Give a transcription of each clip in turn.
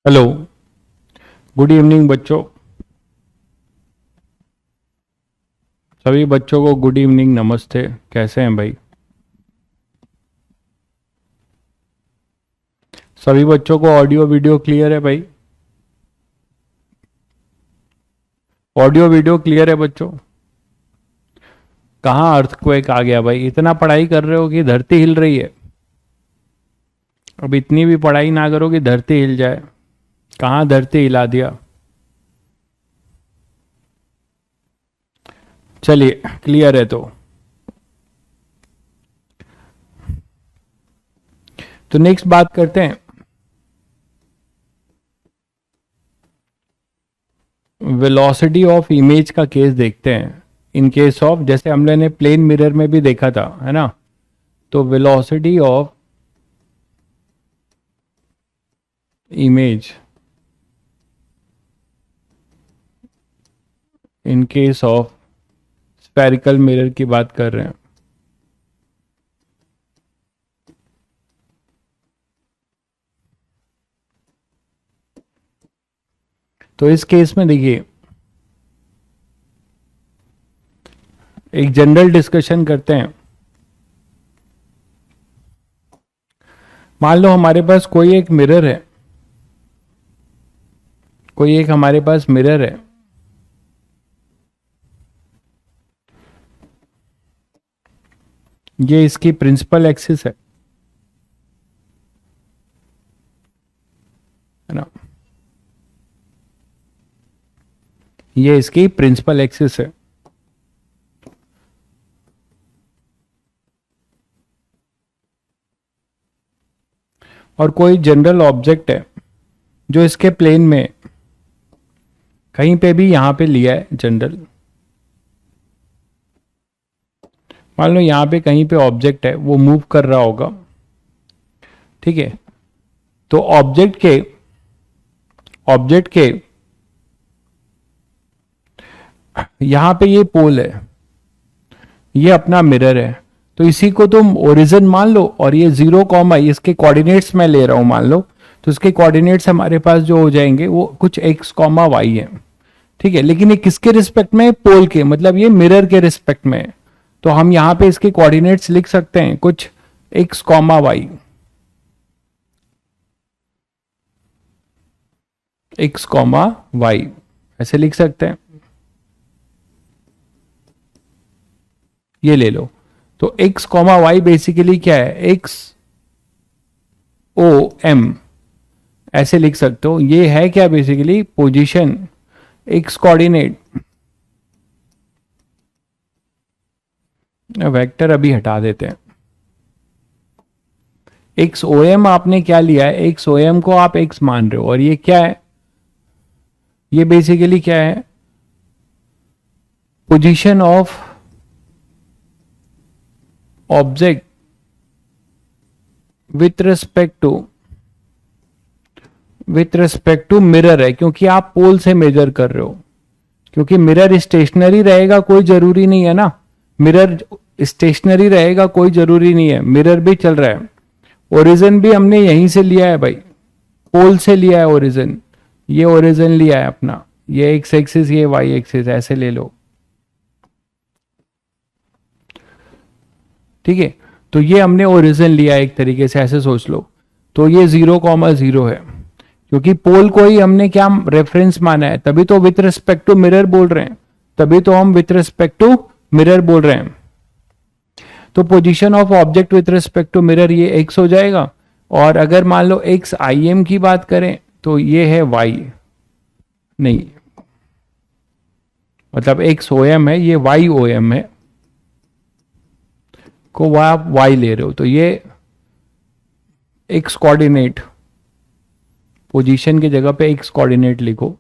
Hello. Good evening बच्चों। सभी बच्चों को गुड इवनिंग, नमस्ते। कैसे हैं भाई? सभी बच्चों को ऑडियो वीडियो क्लियर है भाई? ऑडियो वीडियो क्लियर है बच्चों? कहाँ अर्थक्वेक आ गया भाई? इतना पढ़ाई कर रहे हो कि धरती हिल रही है? अब इतनी भी पढ़ाई ना करो कि धरती हिल जाए। कहाँ धरती हिला दिया? चलिए, क्लियर है तो नेक्स्ट बात करते हैं। वेलोसिटी ऑफ इमेज का केस देखते हैं। इन केस ऑफ, जैसे हमने ने प्लेन मिरर में भी देखा था, है ना? तो velocity of image in case of spherical mirror की बात कर रहे हैं। तो इस केस में देखिए, एक जनरल डिस्कशन करते हैं। मान लो हमारे पास कोई एक मिरर है, कोई एक हमारे पास मिरर है। ये इसकी प्रिंसिपल एक्सिस है ना? ये इसकी प्रिंसिपल एक्सिस है। और कोई जनरल ऑब्जेक्ट है जो इसके प्लेन में कहीं पे भी यहां पे लिया है जनरल। मान लो यहां पे कहीं पे ऑब्जेक्ट है, वो मूव कर रहा होगा, ठीक है? तो ऑब्जेक्ट के यहां पे ये पोल है, ये अपना मिरर है। तो इसी को तुम ओरिजिन मान लो, और ये 0, इसके कोऑर्डिनेट्स मैं ले रहा हूं मान लो। तो इसके कोऑर्डिनेट्स हमारे पास जो हो जाएंगे वो कुछ x, y है, ठीक है? लेकिन ये किसके रिस्पेक्ट में? पोल के, मतलब ये मिरर के रिस्पेक्ट में है। तो हम यहां पे इसके कोऑर्डिनेट्स लिख सकते हैं कुछ x, y ऐसे लिख सकते हैं। ये ले लो। तो x, y बेसिकली क्या है? x, o, m ऐसे लिख सकते हो। ये है क्या? Basically position, x coordinate. Vector अभी हटा देते हैं। XOM आपने क्या लिया है? XOM को आप x मान रहे हो, और ये क्या है? ये बेसिकली क्या है? Position of object with respect to mirror है, क्योंकि आप पोल से मेजर कर रहे हो। क्योंकि मिरर स्टेशनरी रहेगा कोई जरूरी नहीं है ना। मिरर स्टेशनरी रहेगा कोई जरूरी नहीं है, मिरर भी चल रहा है। ओरिजिन भी हमने यहीं से लिया है भाई, पोल से लिया है ओरिजिन। ये ओरिजिन लिया है अपना, ये एक्स एक्सिस, ये वाई एक्सिस, ऐसे ले लो, ठीक है? तो ये हमने ओरिजिन लिया है, एक तरीके से ऐसे सोच लो। तो ये 0, 0 है, क्योंकि पोल को ही हमने क्या रेफरेंस माना है, तभी तो विथ रिस्पेक्ट टू मिरर बोल रहे हैं। तभी तो हम विथ रिस्पेक्ट टू मिरर बोल रहे हैं। तो position of object with respect to mirror ये एक्स हो जाएगा। और अगर मान लो एक्स आई एम की बात करें तो ये है वाई, नहीं मतलब एक्स ओ एम है, ये वाई ओ एम है, को आप वाई ले रहे हो। तो ये एक्स कोऑर्डिनेट, पोजीशन की जगह पे एक्स कोऑर्डिनेट लिखो।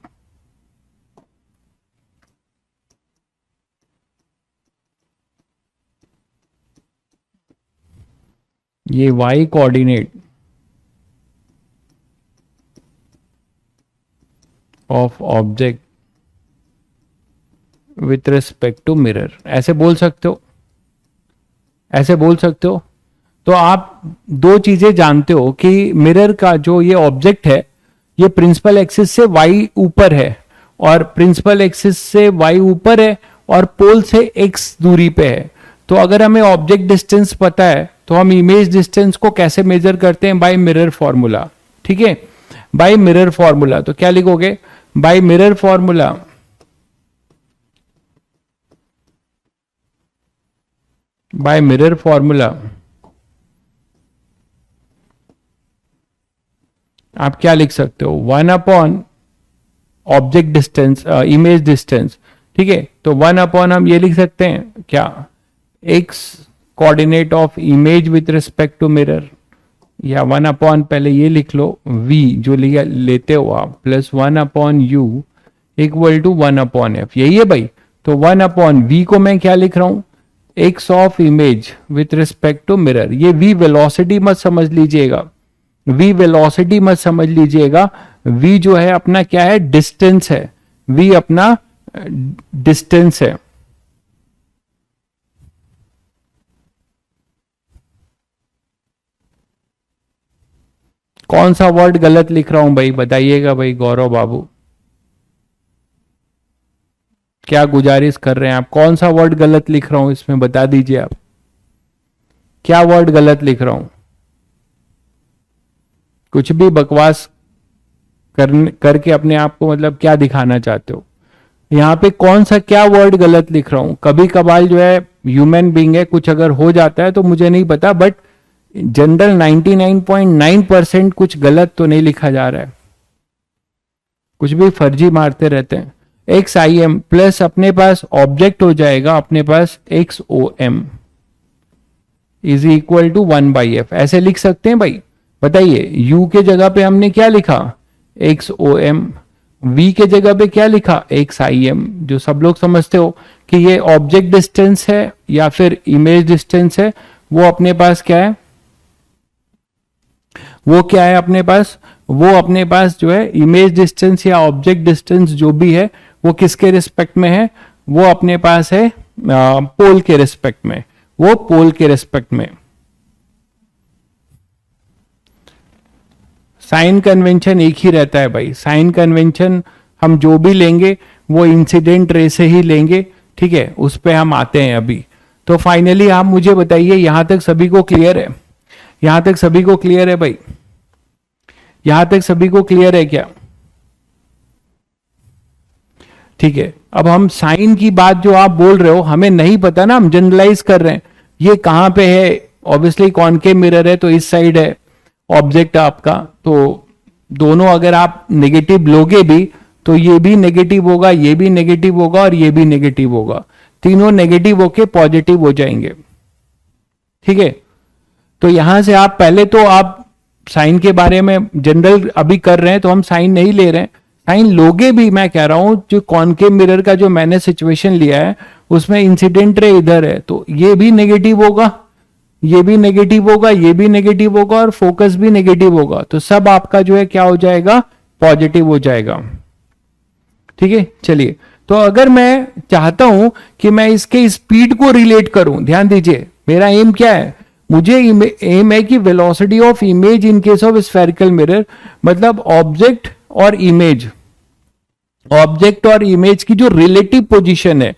ये y coordinate of object with respect to mirror, ऐसे बोल सकते हो, ऐसे बोल सकते हो। तो आप दो चीजें जानते हो कि मिरर का जो ये ऑब्जेक्ट है, ये प्रिंसिपल एक्सिस से y ऊपर है और प्रिंसिपल एक्सिस से y ऊपर है और पोल से x दूरी पे है। तो अगर हमें ऑब्जेक्ट डिस्टेंस पता है तो हम इमेज डिस्टेंस को कैसे मेजर करते हैं? By mirror formula. ठीक है, बाय मिरर फॉर्मूला। तो क्या लिखोगे? By mirror formula by mirror formula आप क्या लिख सकते हो? 1 upon object distance, image distance. ठीक है, तो 1 अपॉन हम ये लिख सकते हैं क्या? x coordinate of image with respect to mirror, या 1 अपॉन पहले ये लिख लो v जो लिया लेते हो आप, plus 1 upon u equal to 1 upon f। यही है भाई। तो 1 अपॉन v को मैं क्या लिख रहा हूं? x of image with respect to mirror. ये v वेलोसिटी मत समझ लीजिएगा, v वेलोसिटी मत समझ लीजिएगा। v जो है अपना क्या है? डिस्टेंस है। v अपना डिस्टेंस है। कौन सा वर्ड गलत लिख रहा हूं भाई? बताइएगा भाई गौरव बाबू, क्या गुजारिश कर रहे हैं आप? कौन सा वर्ड गलत लिख रहा हूं इसमें बता दीजिए आप, क्या वर्ड गलत लिख रहा हूं? कुछ भी बकवास करके अपने आप को मतलब क्या दिखाना चाहते हो? यहां पे कौन सा क्या वर्ड गलत लिख रहा हूं? कभी कभार जो है ह्यूमन बीइंग है, कुछ अगर हो जाता है तो मुझे नहीं पता, बट जनरल 99.9% कुछ गलत तो नहीं लिखा जा रहा है। कुछ भी फर्जी मारते रहते हैं। एक्स आई एम प्लस अपने पास ऑब्जेक्ट हो जाएगा, अपने पास x O m is equal to 1/f। ऐसे लिख सकते हैं भाई? बताइए, u के जगह पे हमने क्या लिखा? X O M. v के जगह पे क्या लिखा? X I am. जो सब लोग समझते हो कि ये ऑब्जेक्ट डिस्टेंस है या फिर इमेज डिस्टेंस है, वो अपने पास क्या है? वो क्या है अपने पास? वो अपने पास जो है इमेज डिस्टेंस या ऑब्जेक्ट डिस्टेंस जो भी है वो किसके रिस्पेक्ट में है? वो अपने पास है पोल के रिस्पेक्ट में। वो पोल के रिस्पेक्ट में। साइन कन्वेंशन एक ही रहता है भाई। साइन कन्वेंशन हम जो भी लेंगे वो इंसिडेंट रे से ही लेंगे। ठीक है, उस पे हम आते हैं अभी। तो फाइनली आप मुझे बताइए, यहां तक सभी को क्लियर है? यहां तक सभी को क्लियर है भाई? यहां तक सभी को क्लियर है क्या? ठीक है, अब हम साइन की बात जो आप बोल रहे हो हमें नहीं पता ना, हम जनरलाइज कर रहे हैं। ये कहां पे है? ऑब्वियसली कॉनकेव मिरर है तो इस साइड है ऑब्जेक्ट आपका। तो दोनों अगर आप नेगेटिव लोगे भी तो ये भी नेगेटिव होगा, ये भी नेगेटिव होगा और ये भी नेगेटिव होगा। तीनों नेगेटिव होके पॉजिटिव हो जाएंगे। ठीक है, तो यहां से आप पहले तो आप साइन के बारे में जनरल अभी कर रहे हैं तो हम साइन नहीं ले रहे हैं। साइन लोगे भी, मैं कह रहा हूं जो कॉनकेव मिरर का जो मैंने सिचुएशन लिया है उसमें इंसिडेंट रे इधर है तो ये भी नेगेटिव होगा, ये भी नेगेटिव होगा, ये भी नेगेटिव होगा और फोकस भी नेगेटिव होगा। तो सब आपका जो है क्या हो जाएगा? पॉजिटिव हो जाएगा। ठीक है, चलिए। तो अगर मैं चाहता हूं कि मैं इसके स्पीड को रिलेट करूं, ध्यान दीजिए मेरा एम क्या है? मुझे एम है कि velocity of image in case of spherical mirror, मतलब ऑब्जेक्ट और इमेज, ऑब्जेक्ट और इमेज की जो रिलेटिव पोजीशन है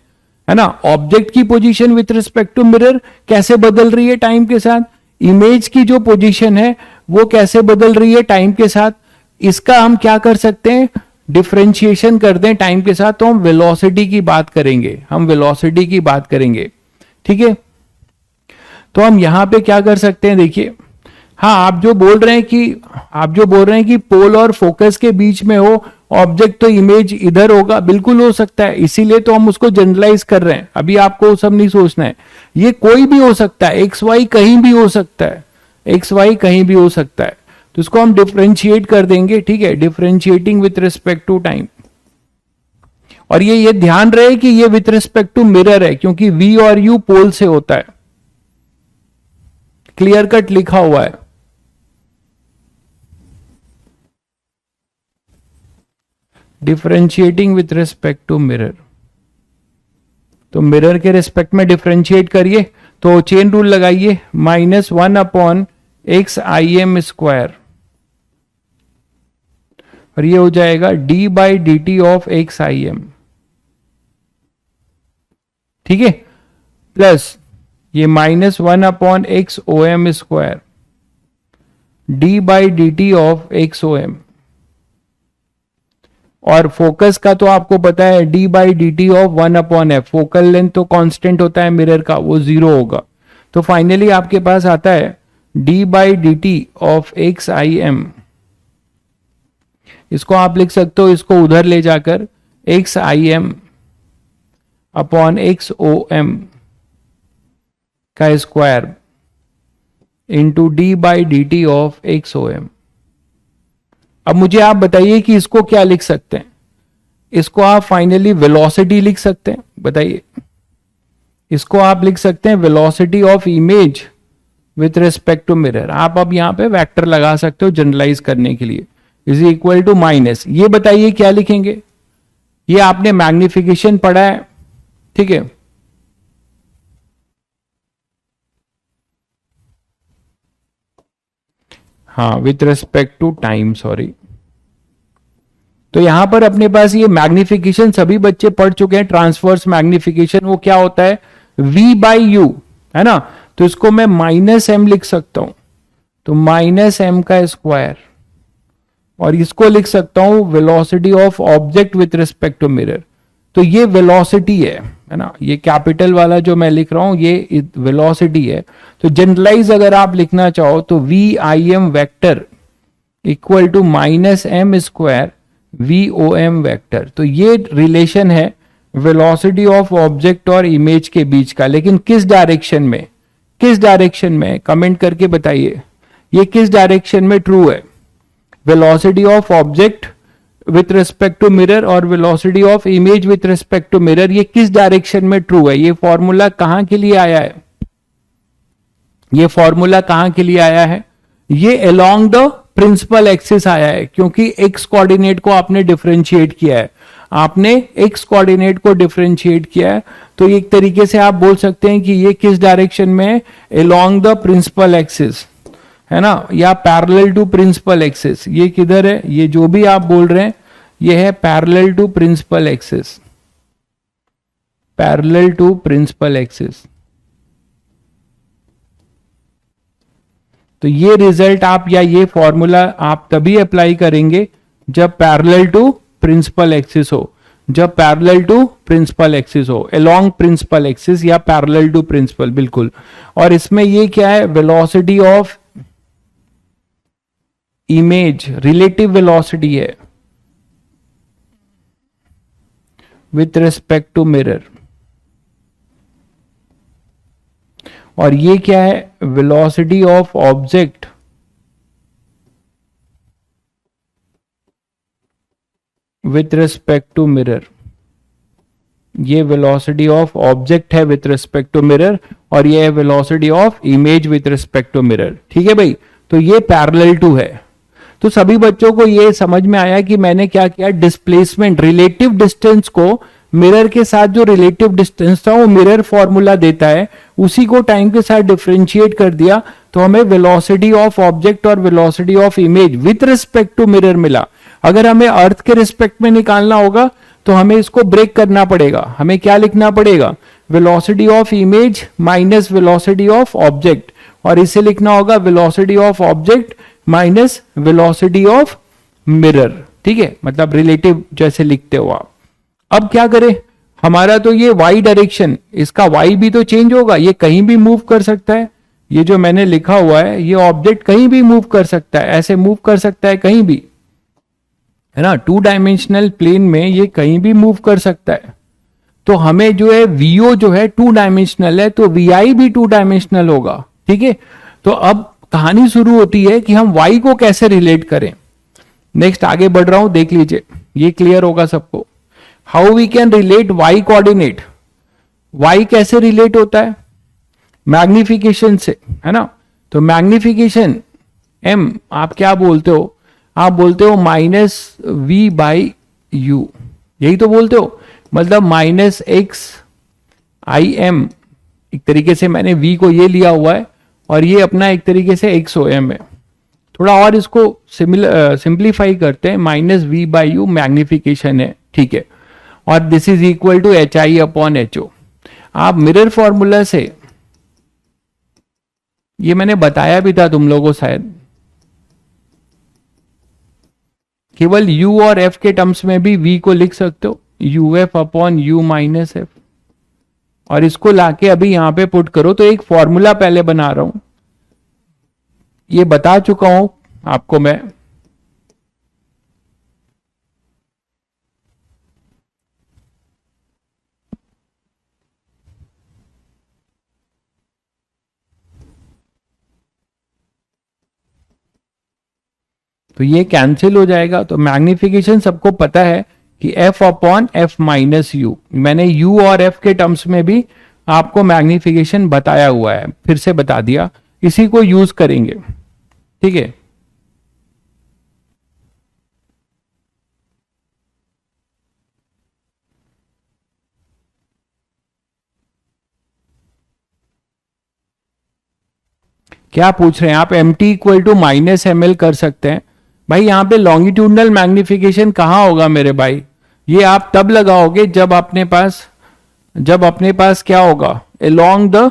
ना, ऑब्जेक्ट की position with respect to mirror कैसे बदल रही है टाइम के साथ, इमेज की जो पोजीशन है वो कैसे बदल रही है टाइम के साथ, इसका हम क्या कर सकते हैं? डिफरेंशिएशन कर दें टाइम के साथ तो हम वेलोसिटी की बात करेंगे, हम वेलोसिटी की बात करेंगे। ठीक है, तो हम यहां पे क्या कर सकते हैं? देखिए, हाँ, आप जो बोल रहे हैं कि पोल और फोकस के बीच में हो ऑब्जेक्ट तो इमेज इधर होगा, बिल्कुल हो सकता है, इसीलिए तो हम उसको जनरलाइज कर रहे हैं। अभी आपको वो सब नहीं सोचना है, ये कोई भी हो सकता है, एक्स वाई कहीं भी हो सकता है, एक्स वाई कहीं भी हो सकता है। तो इसको हम डिफरेंशिएट कर देंगे। ठीक है, differentiating with respect to time. और ये ध्यान रहे कि ये विथ रिस्पेक्ट टू मिरर है क्योंकि v और u पोल से होता है, क्लियर कट लिखा हुआ है। Differentiating with respect to mirror, तो मिरर के रिस्पेक्ट में डिफरेंशिएट करिए तो चेन रूल लगाइए, -1 अपॉन एक्स आई एम स्क्वायर। और ये हो जाएगा D by D T of x I M, ठीक है, प्लस ये -1/x O M square D by D T of x O M, और फोकस का तो आपको पता है D by D T of 1/f, focal length तो कांस्टेंट होता है मिरर का, वो 0 होगा। तो फाइनली आपके पास आता है D by D T of x I m, इसको आप लिख सकते हो, इसको उधर ले जाकर एक्स आई एम अपॉन एक्स ओ एम का square into d by D T of x O m. अब मुझे आप बताइए कि इसको क्या लिख सकते हैं? इसको आप फाइनली वेलोसिटी लिख सकते हैं, बताइए। इसको आप लिख सकते हैं velocity of image with respect to mirror. आप अब यहां पे वेक्टर लगा सकते हो जनरलाइज करने के लिए, इज इक्वल टू माइनस, ये बताइए क्या लिखेंगे? ये आपने मैग्निफिकेशन पढ़ा है, ठीक है। हाँ, with respect to time, sorry. तो यहां पर अपने पास ये मैग्निफिकेशन सभी बच्चे पढ़ चुके हैं, ट्रांसवर्स मैग्निफिकेशन, वो क्या होता है? v बाई यू, है ना। तो इसको मैं -m लिख सकता हूं, तो -m का स्क्वायर, और इसको लिख सकता हूं velocity of object with respect to mirror. तो ये वेलोसिटी है ना, ये कैपिटल वाला जो मैं लिख रहा हूं ये वेलोसिटी है। तो जनरलाइज अगर आप लिखना चाहो तो V I M vector equal to -m square V O M vector. तो ये रिलेशन है वेलोसिटी ऑफ ऑब्जेक्ट और इमेज के बीच का, लेकिन किस डायरेक्शन में? किस डायरेक्शन में? कमेंट करके बताइए, ये किस डायरेक्शन में ट्रू है? Velocity of object with respect to mirror और velocity of image with respect to mirror, ये किस डायरेक्शन में ट्रू है? ये फॉर्मूला कहां के लिए आया है? ये फॉर्मूला कहां के लिए आया है? ये अलोंग द प्रिंसिपल एक्सिस आया है, क्योंकि एक्स कोऑर्डिनेट को आपने डिफरेंशिएट किया है, आपने एक्स कोऑर्डिनेट को डिफरेंशिएट किया है। तो एक तरीके से आप बोल सकते हैं कि ये किस डायरेक्शन में है? अलोंग द प्रिंसिपल एक्सिस, है ना, या पैरेलल टू प्रिंसिपल एक्सिस। ये किधर है? ये जो भी आप बोल रहे हैं ये है parallel to principal axis, parallel to principal axis. तो ये रिजल्ट आप या ये फॉर्मूला आप तभी अप्लाई करेंगे जब पैरेलल टू प्रिंसिपल एक्सिस हो, जब पैरेलल टू प्रिंसिपल एक्सिस हो, अलोंग प्रिंसिपल एक्सिस या पैरेलल टू प्रिंसिपल, बिल्कुल। और इसमें ये क्या है? Velocity of image, relative velocity है विथ रिस्पेक्ट टू मिरर, और ये क्या है? Velocity of object with respect to mirror. ये वेलोसिटी ऑफ ऑब्जेक्ट है विथ रिस्पेक्ट टू मिरर, और ये है velocity of image with respect to mirror, ठीक है भाई। तो ये पैरेलल टू है। तो सभी बच्चों को ये समझ में आया कि मैंने क्या किया? डिस्प्लेसमेंट, रिलेटिव डिस्टेंस को, मिरर के साथ जो रिलेटिव डिस्टेंस था वो मिरर फॉर्मूला देता है, उसी को टाइम के साथ डिफरेंशिएट कर दिया, तो हमें वेलोसिटी ऑफ ऑब्जेक्ट और velocity of image with respect to mirror मिला। अगर हमें अर्थ के रिस्पेक्ट में निकालना होगा तो हमें इसको ब्रेक करना पड़ेगा। हमें क्या लिखना पड़ेगा? Velocity of image minus velocity of object, और इसे लिखना होगा velocity of object minus velocity of mirror, ठीक है, मतलब रिलेटिव जैसे लिखते हो आप। अब क्या करें? हमारा तो ये y डायरेक्शन, इसका y भी तो चेंज होगा, ये कहीं भी मूव कर सकता है। ये जो मैंने लिखा हुआ है ये ऑब्जेक्ट कहीं भी मूव कर सकता है, ऐसे मूव कर सकता है कहीं भी, है ना, 2 डायमेंशनल प्लेन में ये कहीं भी मूव कर सकता है। तो हमें जो है VO जो है 2 डायमेंशनल है, तो VI भी 2 डायमेंशनल होगा, ठीक है। तो अब कहानी शुरू होती है कि हम y को कैसे रिलेट करें। नेक्स्ट आगे बढ़ रहा हूं, देख लीजिए, ये क्लियर होगा सबको। How we can relate y coordinate. y कैसे रिलेट होता है? मैग्निफिकेशन से, है ना। तो मैग्निफिकेशन m आप क्या बोलते हो? आप बोलते हो -v बाई यू, यही तो बोलते हो, मतलब -xim। एक तरीके से मैंने v को ये लिया हुआ है और ये अपना एक तरीके से xom है। थोड़ा और इसको सिंप्लीफाई करते हैं, minus V by U magnification है, ठीक है, और this is equal to H I upon H O. आप मिरर फॉर्मूला से, ये मैंने बताया भी था तुम लोगों को शायद, केवल u और f के टर्म्स में भी v को लिख सकते हो, U F upon you minus F, और इसको लाके अभी यहां पे पुट करो तो एक फॉर्मूला पहले बना रहा हूं, ये बता चुका हूं आपको मैं। तो ये कैंसिल हो जाएगा, तो मैग्निफिकेशन सबको पता है कि f upon F minus you, मैंने u और f के टर्म्स में भी आपको मैग्निफिकेशन बताया हुआ है, फिर से बता दिया, इसी को यूज करेंगे, ठीक है। क्या पूछ रहे हैं आप, M T equal to minus M L कर सकते हैं भाई। यहां पे लॉन्गिट्यूडनल मैग्निफिकेशन कहां होगा मेरे भाई, ये आप तब लगाओगे जब अपने पास क्या होगा, अलोंग द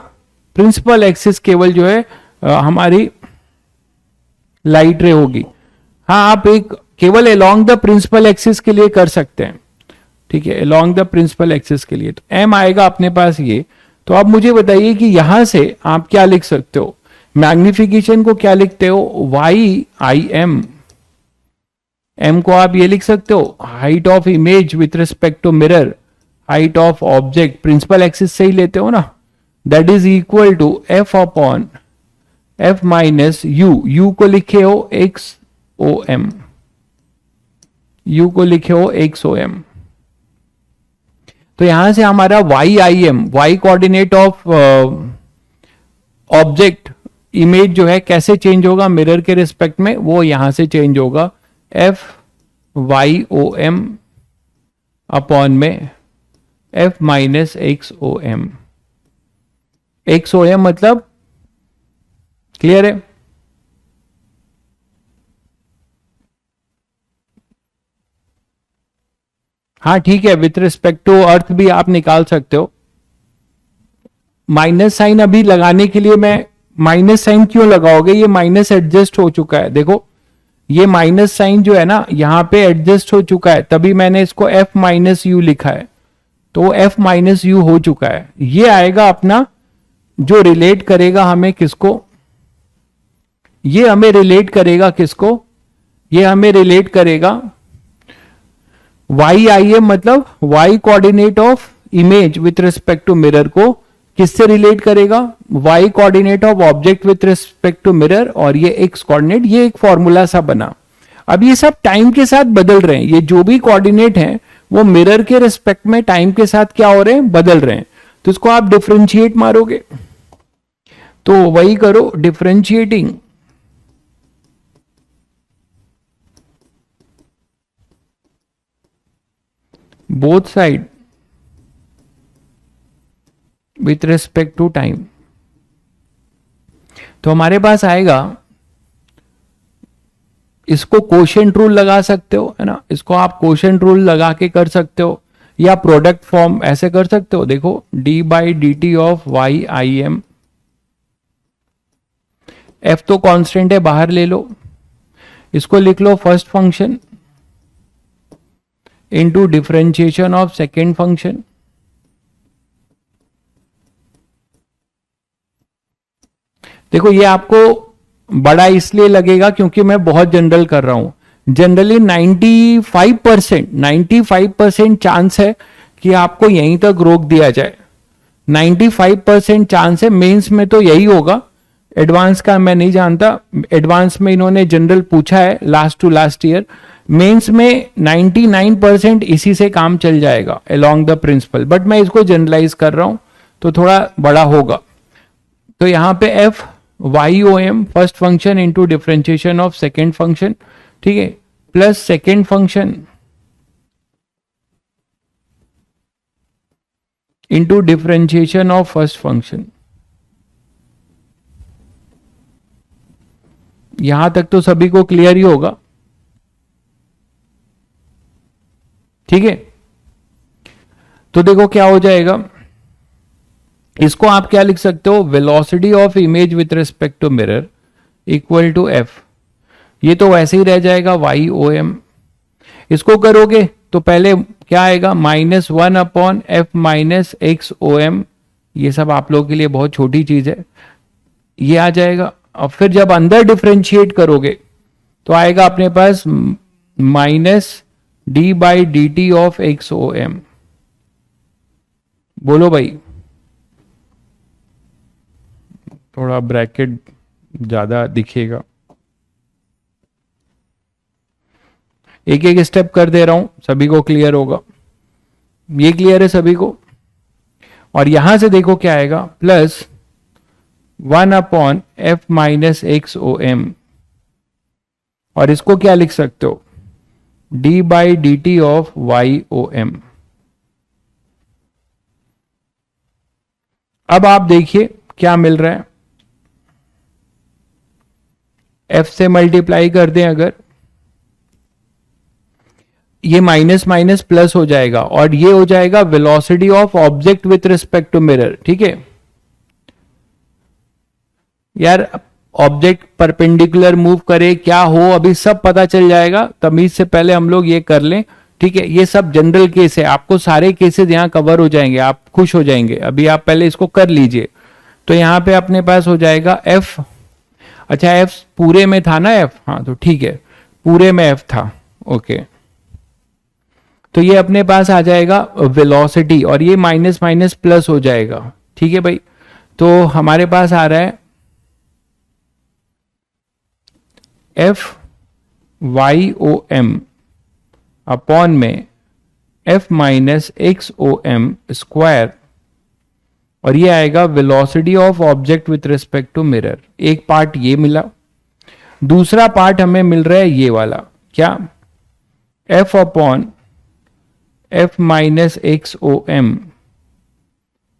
प्रिंसिपल एक्सिस केवल जो है हमारी लाइट रे होगी। हाँ, आप एक केवल अलोंग द प्रिंसिपल एक्सिस के लिए कर सकते हैं, ठीक है, अलोंग द प्रिंसिपल एक्सिस के लिए तो एम आएगा अपने पास ये। तो अब मुझे बताइए कि यहां से आप क्या लिख सकते हो, मैग्निफिकेशन को क्या लिखते हो, वाई आई एम, एम को आप ये लिख सकते हो height of image with respect to mirror, height of object principal axis से ही लेते हो ना, that is equal to F upon F minus U, U को लिखे हो एक्स ओ एम, यू को लिखे हो एक्स ओ एम। तो यहां से हमारा y I M, y coordinate of object image जो है कैसे चेंज होगा मिरर के रिस्पेक्ट में, वो यहां से चेंज होगा एफ वाई ओ एम अपॉन में f minus x O M. X ओ एम मतलब क्लियर है। हाँ ठीक है, विथ रिस्पेक्ट टू अर्थ भी आप निकाल सकते हो। माइनस साइन अभी लगाने के लिए मैं, माइनस साइन क्यों लगाओगे, ये माइनस एडजस्ट हो चुका है, देखो ये माइनस साइन जो है ना यहां पे एडजस्ट हो चुका है, तभी मैंने इसको एफ माइनस यू लिखा है, तो एफ माइनस यू हो चुका है। ये आएगा अपना जो रिलेट करेगा हमें किसको, ये हमें रिलेट करेगा किसको, ये हमें रिलेट करेगा वाई आई एम, मतलब y coordinate of image with respect to mirror को किससे रिलेट करेगा, y coordinate of object with respect to mirror, और ये एक्स कोऑर्डिनेट, ये एक फॉर्मूला सा बना। अब ये सब टाइम के साथ बदल रहे हैं, ये जो भी कोऑर्डिनेट हैं वो मिरर के रिस्पेक्ट में टाइम के साथ क्या हो रहे हैं, बदल रहे हैं। तो इसको आप डिफरेंशिएट मारोगे, तो वही करो differentiating both side with respect to time, तो हमारे पास आएगा, इसको कोशेंट रूल लगा सकते हो, है ना, इसको आप कोशेंट रूल लगा के कर सकते हो, या प्रोडक्ट फॉर्म ऐसे कर सकते हो। देखो d by D T of y I m, f तो कांस्टेंट है बाहर ले लो, इसको लिख लो first function into differentiation of second function. देखो ये आपको बड़ा इसलिए लगेगा क्योंकि मैं बहुत जनरल कर रहा हूं। जनरली 95% चांस है कि आपको यहीं तक रोक दिया जाए, 95% चांस है। मेंस में तो यही होगा, एडवांस का मैं नहीं जानता, एडवांस में इन्होंने जनरल पूछा है last to last year, mains में 99% इसी से काम चल जाएगा अलोंग द प्रिंसिपल, बट मैं इसको जनरलाइज कर रहा हूं तो थोड़ा बड़ा होगा। तो यहां पे F y O M first function into differentiation of second function, ठीक है, plus second function into differentiation of first function. यहां तक तो सभी को क्लियर ही होगा, ठीक है। तो देखो क्या हो जाएगा, इसको आप क्या लिख सकते हो, velocity of image with respect to mirror equal to F, ये तो वैसे ही रह जाएगा वाई ओ एम। इसको करोगे तो पहले क्या आएगा, -1/f-x(OM), ये सब आप लोगों के लिए बहुत छोटी चीज है, ये आ जाएगा। और फिर जब अंदर डिफरेंशिएट करोगे तो आएगा अपने पास -d/dt(x(OM)। बोलो भाई, थोड़ा ब्रैकेट ज्यादा दिखेगा, एक एक स्टेप कर दे रहा हूं, सभी को क्लियर होगा, ये क्लियर है सभी को। और यहां से देखो क्या आएगा, +1/f-x(OM), और इसको क्या लिख सकते हो, d/dt(y(OM)। अब आप देखिए क्या मिल रहा है, f से मल्टीप्लाई कर दें अगर, ये माइनस माइनस प्लस हो जाएगा और ये हो जाएगा velocity of object with respect to mirror, ठीक है यार। ऑब्जेक्ट परपेंडिकुलर मूव करे क्या हो अभी सब पता चल जाएगा, तमीज से पहले हम लोग ये कर लें, ठीक है। ये सब जनरल केस है, आपको सारे केसेस यहां कवर हो जाएंगे, आप खुश हो जाएंगे। अभी आप पहले इसको कर लीजिए। तो यहां पे अपने पास हो जाएगा एफ, अच्छा एफ पूरे में था ना एफ, हाँ तो ठीक है, पूरे में एफ था, ओके। तो ये अपने पास आ जाएगा वेलोसिटी, और ये माइनस माइनस प्लस हो जाएगा, ठीक है भाई। तो हमारे पास आ रहा है F(y(OM) अपॉन में F-x(OM)², और ये आएगा velocity of object with respect to mirror. एक पार्ट ये मिला, दूसरा पार्ट हमें मिल रहा है ये वाला, क्या, F(f-x(OM),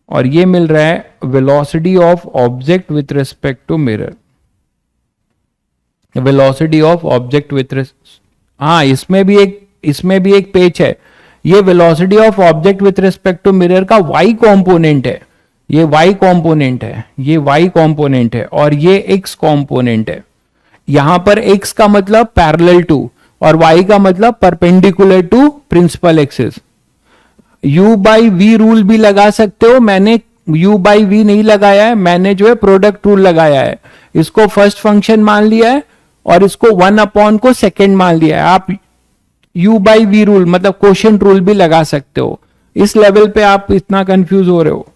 और ये मिल रहा है velocity of object with respect to mirror, velocity of object with, हाँ इसमें भी एक पेच है, ये velocity of object with respect to mirror का y कंपोनेंट है, ये y कंपोनेंट है, ये y कंपोनेंट है, और ये x कंपोनेंट है। यहां पर x का मतलब पैरेलल टू और y का मतलब perpendicular to principal axis. u/v rule भी लगा सकते हो, मैंने u/v नहीं लगाया है, मैंने जो है प्रोडक्ट रूल लगाया है, इसको फर्स्ट फंक्शन मान लिया है और इसको 1 को सेकेंड मान लिया है। आप u/v रूल मतलब क्वोशिएंट रूल भी लगा सकते हो, इस लेवल पे आप इतना कंफ्यूज हो रहे हो।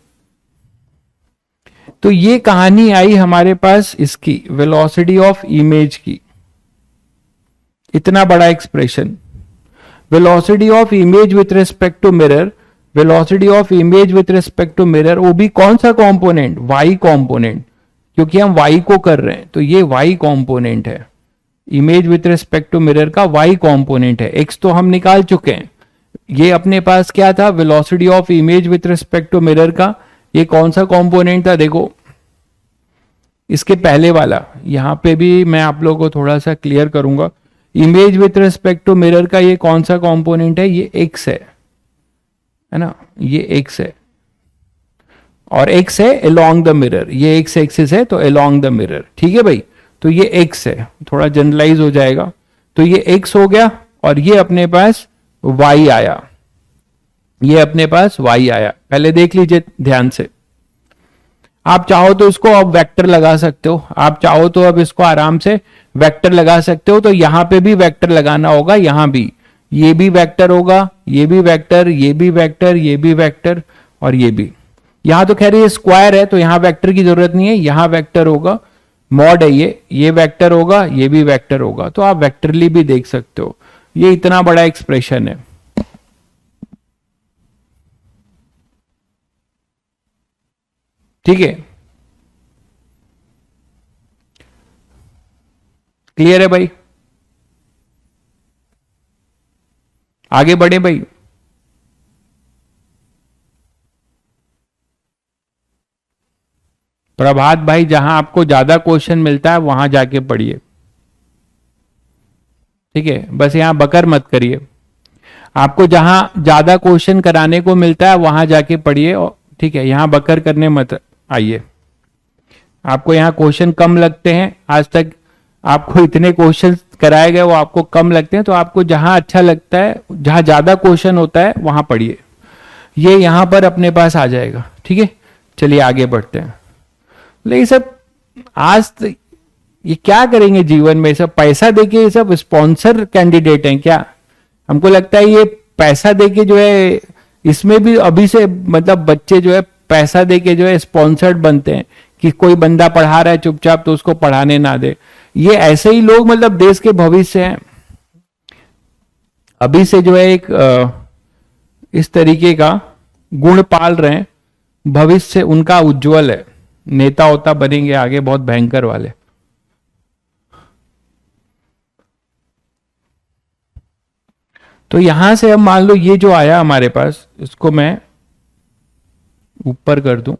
तो ये कहानी आई हमारे पास इसकी वेलोसिटी ऑफ इमेज की, इतना बड़ा expression, velocity of image with respect to mirror, velocity of image with respect to mirror, वो भी कौन सा कंपोनेंट, y कंपोनेंट, क्योंकि हम y को कर रहे हैं तो ये y कंपोनेंट है, image with respect to mirror का y कंपोनेंट है। x तो हम निकाल चुके हैं, ये अपने पास क्या था, velocity of image with respect to mirror का ये कौन सा कंपोनेंट था, देखो इसके पहले वाला, यहां पे भी मैं आप लोगों को थोड़ा सा क्लियर करूंगा। Image with respect to mirror का ये कौन सा कंपोनेंट है, ये x है ना, ये x है, और x है अलोंग द मिरर, ये x एक्सिस है तो अलोंग द मिरर, ठीक है भाई। तो ये x है, थोड़ा जनरलाइज हो जाएगा, तो ये x हो गया, और ये अपने पास y आया, ये अपने पास y आया। पहले देख लीजिए ध्यान से, आप चाहो तो इसको अब वेक्टर लगा सकते हो, आप चाहो तो अब इसको आराम से वेक्टर लगा सकते हो। तो यहां पे भी वेक्टर लगाना होगा, यहां भी ये भी वेक्टर होगा, ये भी वेक्टर, ये भी वेक्टर, ये भी वेक्टर, और ये भी। यहां तो खैर ये स्क्वायर है तो यहां वेक्टर की जरूरत नहीं है, यहां वेक्टर होगा, मॉड है ये वेक्टर होगा, ये भी वेक्टर होगा, तो आप वेक्टरली भी देख सकते हो। ये इतना बड़ा एक्सप्रेशन है, ठीक है, क्लियर है भाई, आगे बढ़े भाई। प्रभात भाई, जहां आपको ज्यादा क्वेश्चन मिलता है वहां जाके पढ़िए। ठीक है, बस यहाँ बकर मत करिए। आपको जहां ज्यादा क्वेश्चन कराने को मिलता है वहां जाके पढ़िए, और ठीक है, यहाँ बकर करने मत आइए। आपको यहाँ क्वेश्चन कम लगते हैं, आज तक आपको इतने क्वेश्चन कराए गए वो आपको कम लगते हैं, तो आपको जहां अच्छा लगता है, जहां ज्यादा क्वेश्चन होता है वहां पढ़िए। ये यहां पर अपने पास आ जाएगा। ठीक है, चलिए आगे बढ़ते हैं। लेकिन सब आज ये क्या करेंगे जीवन में, सब पैसा देके ये सब स्पॉन्सर कैंडिडेट हैं क्या? हमको लगता है ये पैसा देके जो है, इसमें भी अभी से मतलब बच्चे जो है पैसा देके जो है स्पॉन्सर्ड बनते हैं कि कोई बंदा पढ़ा रहा है चुपचाप तो उसको पढ़ाने ना दे। ये ऐसे ही लोग मतलब देश के भविष्य हैं। अभी से जो है एक इस तरीके का गुण पाल रहे हैं, भविष्य उनका उज्जवल है। नेता होता बनेंगे आगे बहुत भयंकर वाले। तो यहां से अब मान लो ये जो आया हमारे पास, इसको मैं ऊपर कर दूं,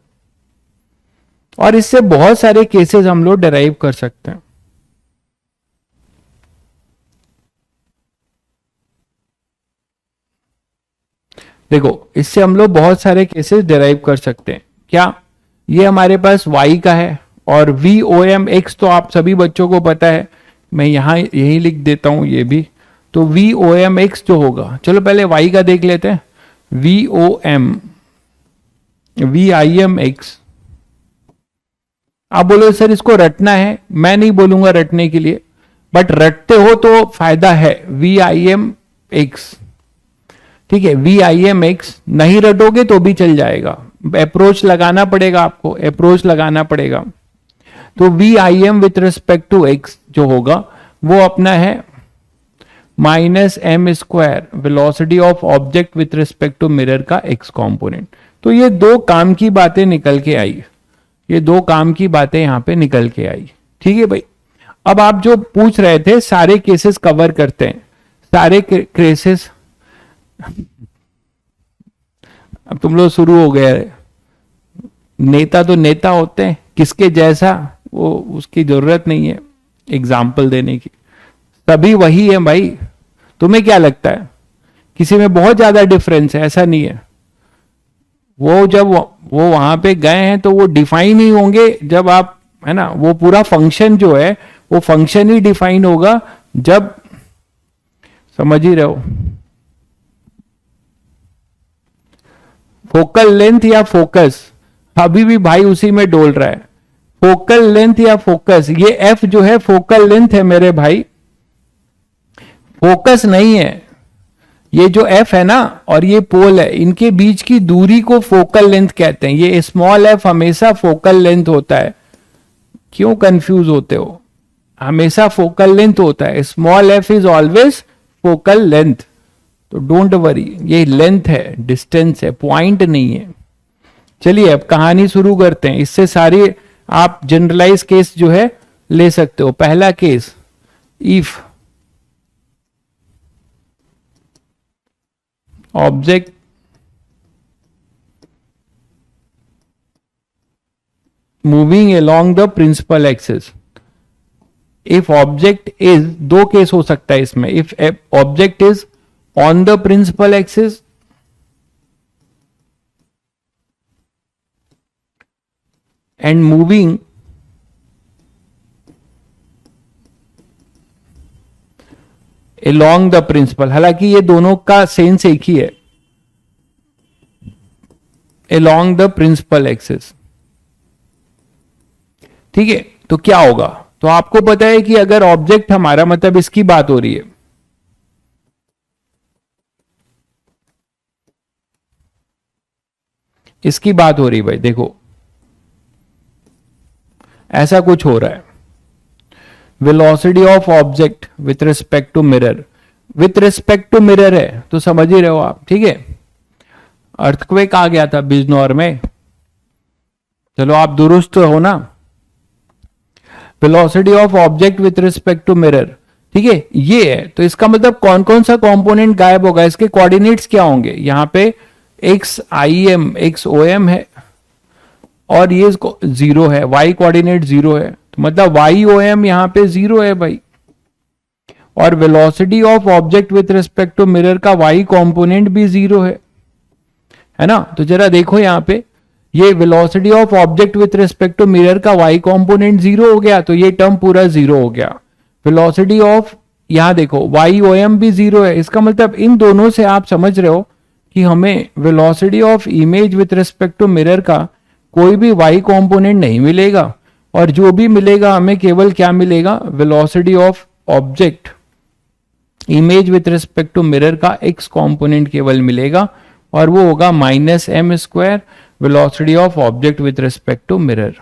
और इससे बहुत सारे केसेस हम लोग डेराइव कर सकते हैं। देखो, इससे हम लोग बहुत सारे केसेस डेराइव कर सकते हैं। क्या? ये हमारे पास y का है, और VOM x तो आप सभी बच्चों को पता है, मैं यहां यही लिख देता हूं ये भी। तो VOM x जो होगा, चलो पहले y का देख लेते हैं। VIM x। आप बोलो सर इसको रटना है, मैं नहीं बोलूंगा रटने के लिए, बट रटते हो तो फायदा है। VIM x, ठीक है, VIM x नहीं रटोगे तो भी चल जाएगा, अप्रोच लगाना पड़ेगा आपको, अप्रोच लगाना पड़ेगा। तो VIM with respect to x जो होगा वो अपना है -m² velocity of object with respect to mirror का x कॉम्पोनेंट। तो ये दो काम की बातें निकल के आई, ये दो काम की बातें यहां पे निकल के आई। ठीक है भाई, अब आप जो पूछ रहे थे सारे केसेस कवर करते हैं, सारे केसेस। अब तुम लोग शुरू हो गए, नेता तो नेता होते हैं, किसके जैसा वो उसकी जरूरत नहीं है एग्जाम्पल देने की, सभी वही है भाई। तुम्हें क्या लगता है किसी में बहुत ज्यादा डिफरेंस है? ऐसा नहीं है। वो जब वो वहां पे गए हैं तो वो डिफाइन ही होंगे जब आप, है ना, वो पूरा फंक्शन जो है वो फंक्शन ही डिफाइन होगा जब, समझ ही रहे हो। फोकल लेंथ या फोकस, अभी भी भाई उसी में डोल रहा है। फोकल लेंथ या फोकस, ये एफ जो है फोकल लेंथ है मेरे भाई, फोकस नहीं है। ये जो एफ है ना और ये पोल है, इनके बीच की दूरी को फोकल लेंथ कहते हैं। ये स्मॉल एफ हमेशा फोकल लेंथ होता है। क्यों कंफ्यूज होते हो? हमेशा फोकल लेंथ होता है, small F is always focal length. तो डोंट वरी, ये लेंथ है, डिस्टेंस है, पॉइंट नहीं है। चलिए अब कहानी शुरू करते हैं। इससे सारी आप जनरलाइज केस जो है ले सकते हो। पहला case, if object moving along the principal axis, if object is, दो केस हो सकता है इसमें, if object is on the principal axis and moving along the principal, हालांकि ये दोनों का सेंस एक ही है, along द प्रिंसिपल एक्सिस। ठीक है, तो क्या होगा? तो आपको पता है कि अगर ऑब्जेक्ट हमारा, मतलब इसकी बात हो रही है, इसकी बात हो रही है भाई, देखो ऐसा कुछ हो रहा है। Velocity of object with respect to mirror, with respect to mirror है तो समझ ही रहे हो आप। ठीक है, अर्थक्वेक आ गया था बिजनौर में, चलो आप दुरुस्त हो ना। Velocity of object with respect to mirror, ठीक है, ये है। तो इसका मतलब कौन कौन सा कंपोनेंट गायब होगा, इसके कोऑर्डिनेट्स क्या होंगे? यहां पे XIM XOM है और ये इसको 0 है, y कोऑर्डिनेट 0 है, तो मतलब YOM यहां पे 0 है भाई। और velocity of object with respect to mirror का y कंपोनेंट भी जीरो है ना। तो जरा देखो यहां पे, ये velocity of object with respect to mirror का y कंपोनेंट जीरो हो गया, तो ये टर्म पूरा जीरो हो गया। वेलोसिटी ऑफ, यहां देखो YOM भी जीरो है। इसका मतलब इन दोनों से आप समझ रहे हो कि हमें velocity of image with respect to mirror का कोई भी y कंपोनेंट नहीं मिलेगा, और जो भी मिलेगा हमें केवल क्या मिलेगा, velocity of object image with respect to mirror का x कंपोनेंट केवल मिलेगा, और वो होगा -m² velocity of object with respect to mirror.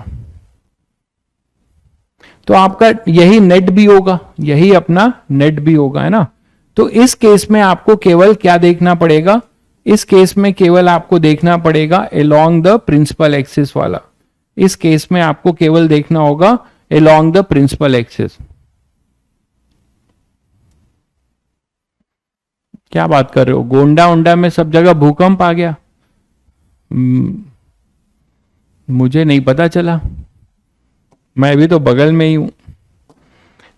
तो आपका यही नेट भी होगा, यही अपना नेट भी होगा, है ना। तो इस केस में आपको केवल क्या देखना पड़ेगा, इस केस में केवल आपको देखना पड़ेगा अलोंग द प्रिंसिपल एक्सिस वाला। इस केस में आपको केवल देखना होगा अलोंग द प्रिंसिपल एक्सिस। क्या बात कर रहे हो, गोंडा ओंडा में सब जगह भूकंप आ गया? मुझे नहीं पता चला, मैं भी तो बगल में ही हूं।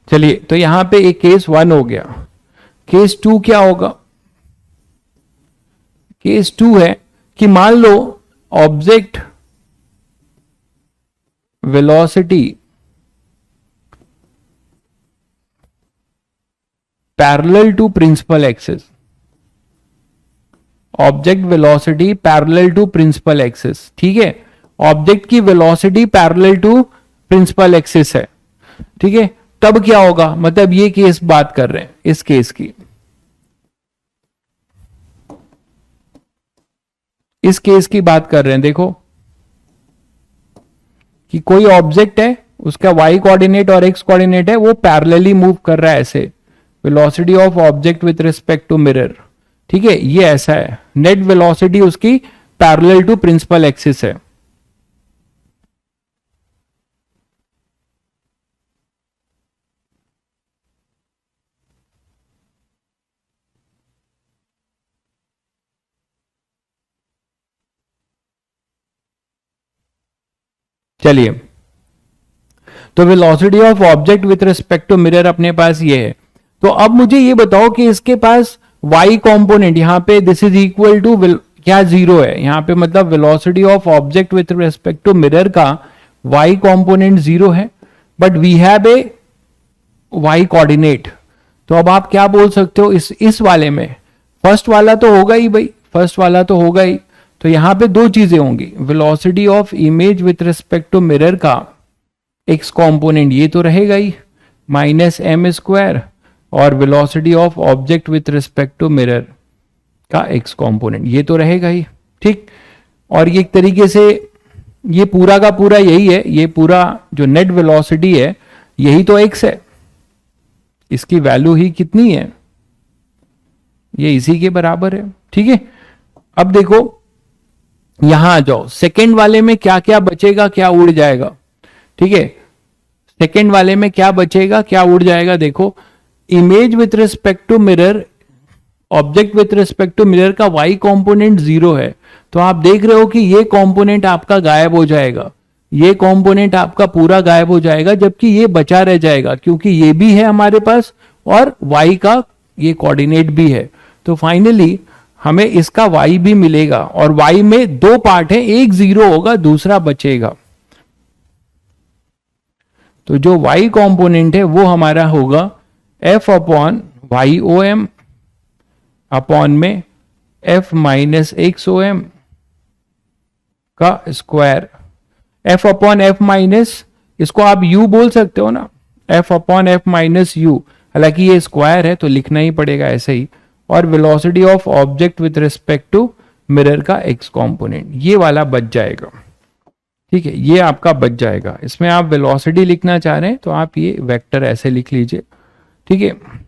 चलिए, तो यहां पे एक केस 1 हो गया। केस 2 क्या होगा? केस 2 है कि मान लो object velocity parallel to principal axis, object velocity parallel to principal axis, ठीक है। ऑब्जेक्ट की velocity parallel to principal axis है, ठीक है। तब क्या होगा, मतलब ये केस बात कर रहे हैं, इस केस की, इस केस की बात कर रहे हैं। देखो कि कोई ऑब्जेक्ट है, उसका y कोऑर्डिनेट और x कोऑर्डिनेट है, वो पैरेलली मूव कर रहा है ऐसे, velocity of object with respect to mirror, ठीक है। ये ऐसा है, नेट वेलोसिटी उसकी पैरेलल टू प्रिंसिपल एक्सिस है। चलिए, तो velocity of object with respect to mirror अपने पास ये है। तो अब मुझे ये बताओ कि इसके पास y कंपोनेंट यहां पे दिस इज इक्वल टू क्या जीरो है यहां पे, मतलब velocity of object with respect to mirror का y कंपोनेंट जीरो है, but we have a y coordinate. तो अब आप क्या बोल सकते हो, इस वाले में फर्स्ट वाला तो होगा ही भाई, फर्स्ट वाला तो होगा ही। तो यहां पे दो चीजें होंगी, velocity of image with respect to mirror का x कंपोनेंट ये तो रहेगा ही -m², और velocity of object with respect to mirror का x कंपोनेंट ये तो रहेगा ही, ठीक। और ये एक तरीके से ये पूरा का पूरा यही है, ये पूरा जो नेट वेलोसिटी है यही तो x है, इसकी वैल्यू ही कितनी है, ये इसी के बराबर है, ठीक है। अब देखो यहां आ जाओ, सेकेंड वाले में क्या क्या बचेगा, क्या उड़ जाएगा, ठीक है। सेकेंड वाले में क्या बचेगा, क्या उड़ जाएगा, देखो image with respect to mirror, object with respect to mirror का y कंपोनेंट जीरो है, तो आप देख रहे हो कि ये कंपोनेंट आपका गायब हो जाएगा, ये कंपोनेंट आपका पूरा गायब हो जाएगा, जबकि ये बचा रह जाएगा, क्योंकि ये भी है हमारे पास और y का ये कोऑर्डिनेट भी है। तो फाइनली हमें इसका y भी मिलेगा, और y में दो पार्ट है, एक जीरो होगा, दूसरा बचेगा। तो जो y कंपोनेंट है वो हमारा होगा f अपॉन YOM अपॉन में f माइनस XOM का square, f upon f minus, इसको आप u बोल सकते हो ना, f upon f minus u, हालांकि ये स्क्वायर है तो लिखना ही पड़ेगा ऐसे ही, और velocity of object with respect to mirror का x कंपोनेंट ये वाला बच जाएगा, ठीक है। ये आपका बच जाएगा, इसमें आप वेलोसिटी लिखना चाह रहे हैं तो आप ये वेक्टर ऐसे लिख लीजिए, ठीक है।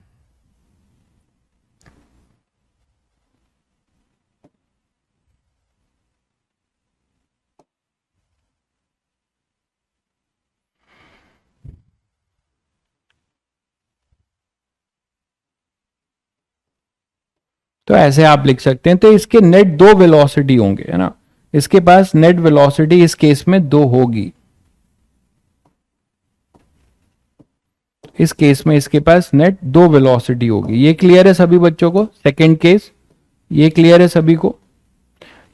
तो ऐसे आप लिख सकते हैं। तो इसके नेट दो वेलोसिटी होंगे, है ना, इसके पास नेट वेलोसिटी इस केस में दो होगी, इस केस में इसके पास नेट दो वेलोसिटी होगी। ये क्लियर है सभी बच्चों को? सेकेंड केस ये क्लियर है सभी को?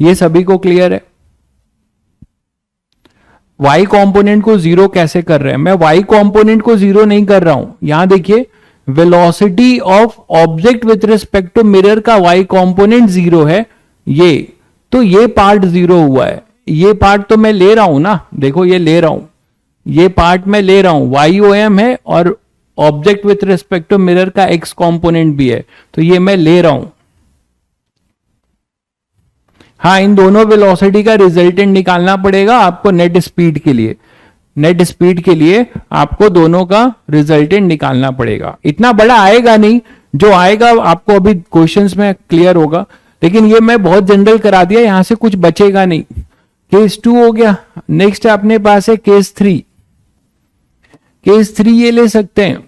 ये सभी को क्लियर है? y कंपोनेंट को जीरो कैसे कर रहे हैं? मैं y कंपोनेंट को जीरो नहीं कर रहा हूं, यहां देखिए velocity of object with respect to mirror का y कंपोनेंट जीरो है, ये तो ये पार्ट जीरो हुआ है, ये पार्ट तो मैं ले रहा हूं ना, देखो ये ले रहा हूं, ये पार्ट मैं ले रहा हूं, YOM है और object with respect to mirror का x कंपोनेंट भी है, तो ये मैं ले रहा हूं। हाँ, इन दोनों वेलोसिटी का रिजल्टेंट निकालना पड़ेगा आपको नेट स्पीड के लिए। नेट स्पीड के लिए आपको दोनों का रिजल्टेंट निकालना पड़ेगा। इतना बड़ा आएगा नहीं, जो आएगा आपको अभी क्वेश्चंस में क्लियर होगा, लेकिन ये मैं बहुत जनरल करा दिया, यहां से कुछ बचेगा नहीं। केस 2 हो गया। नेक्स्ट अपने पास है केस 3। केस 3 ये ले सकते हैं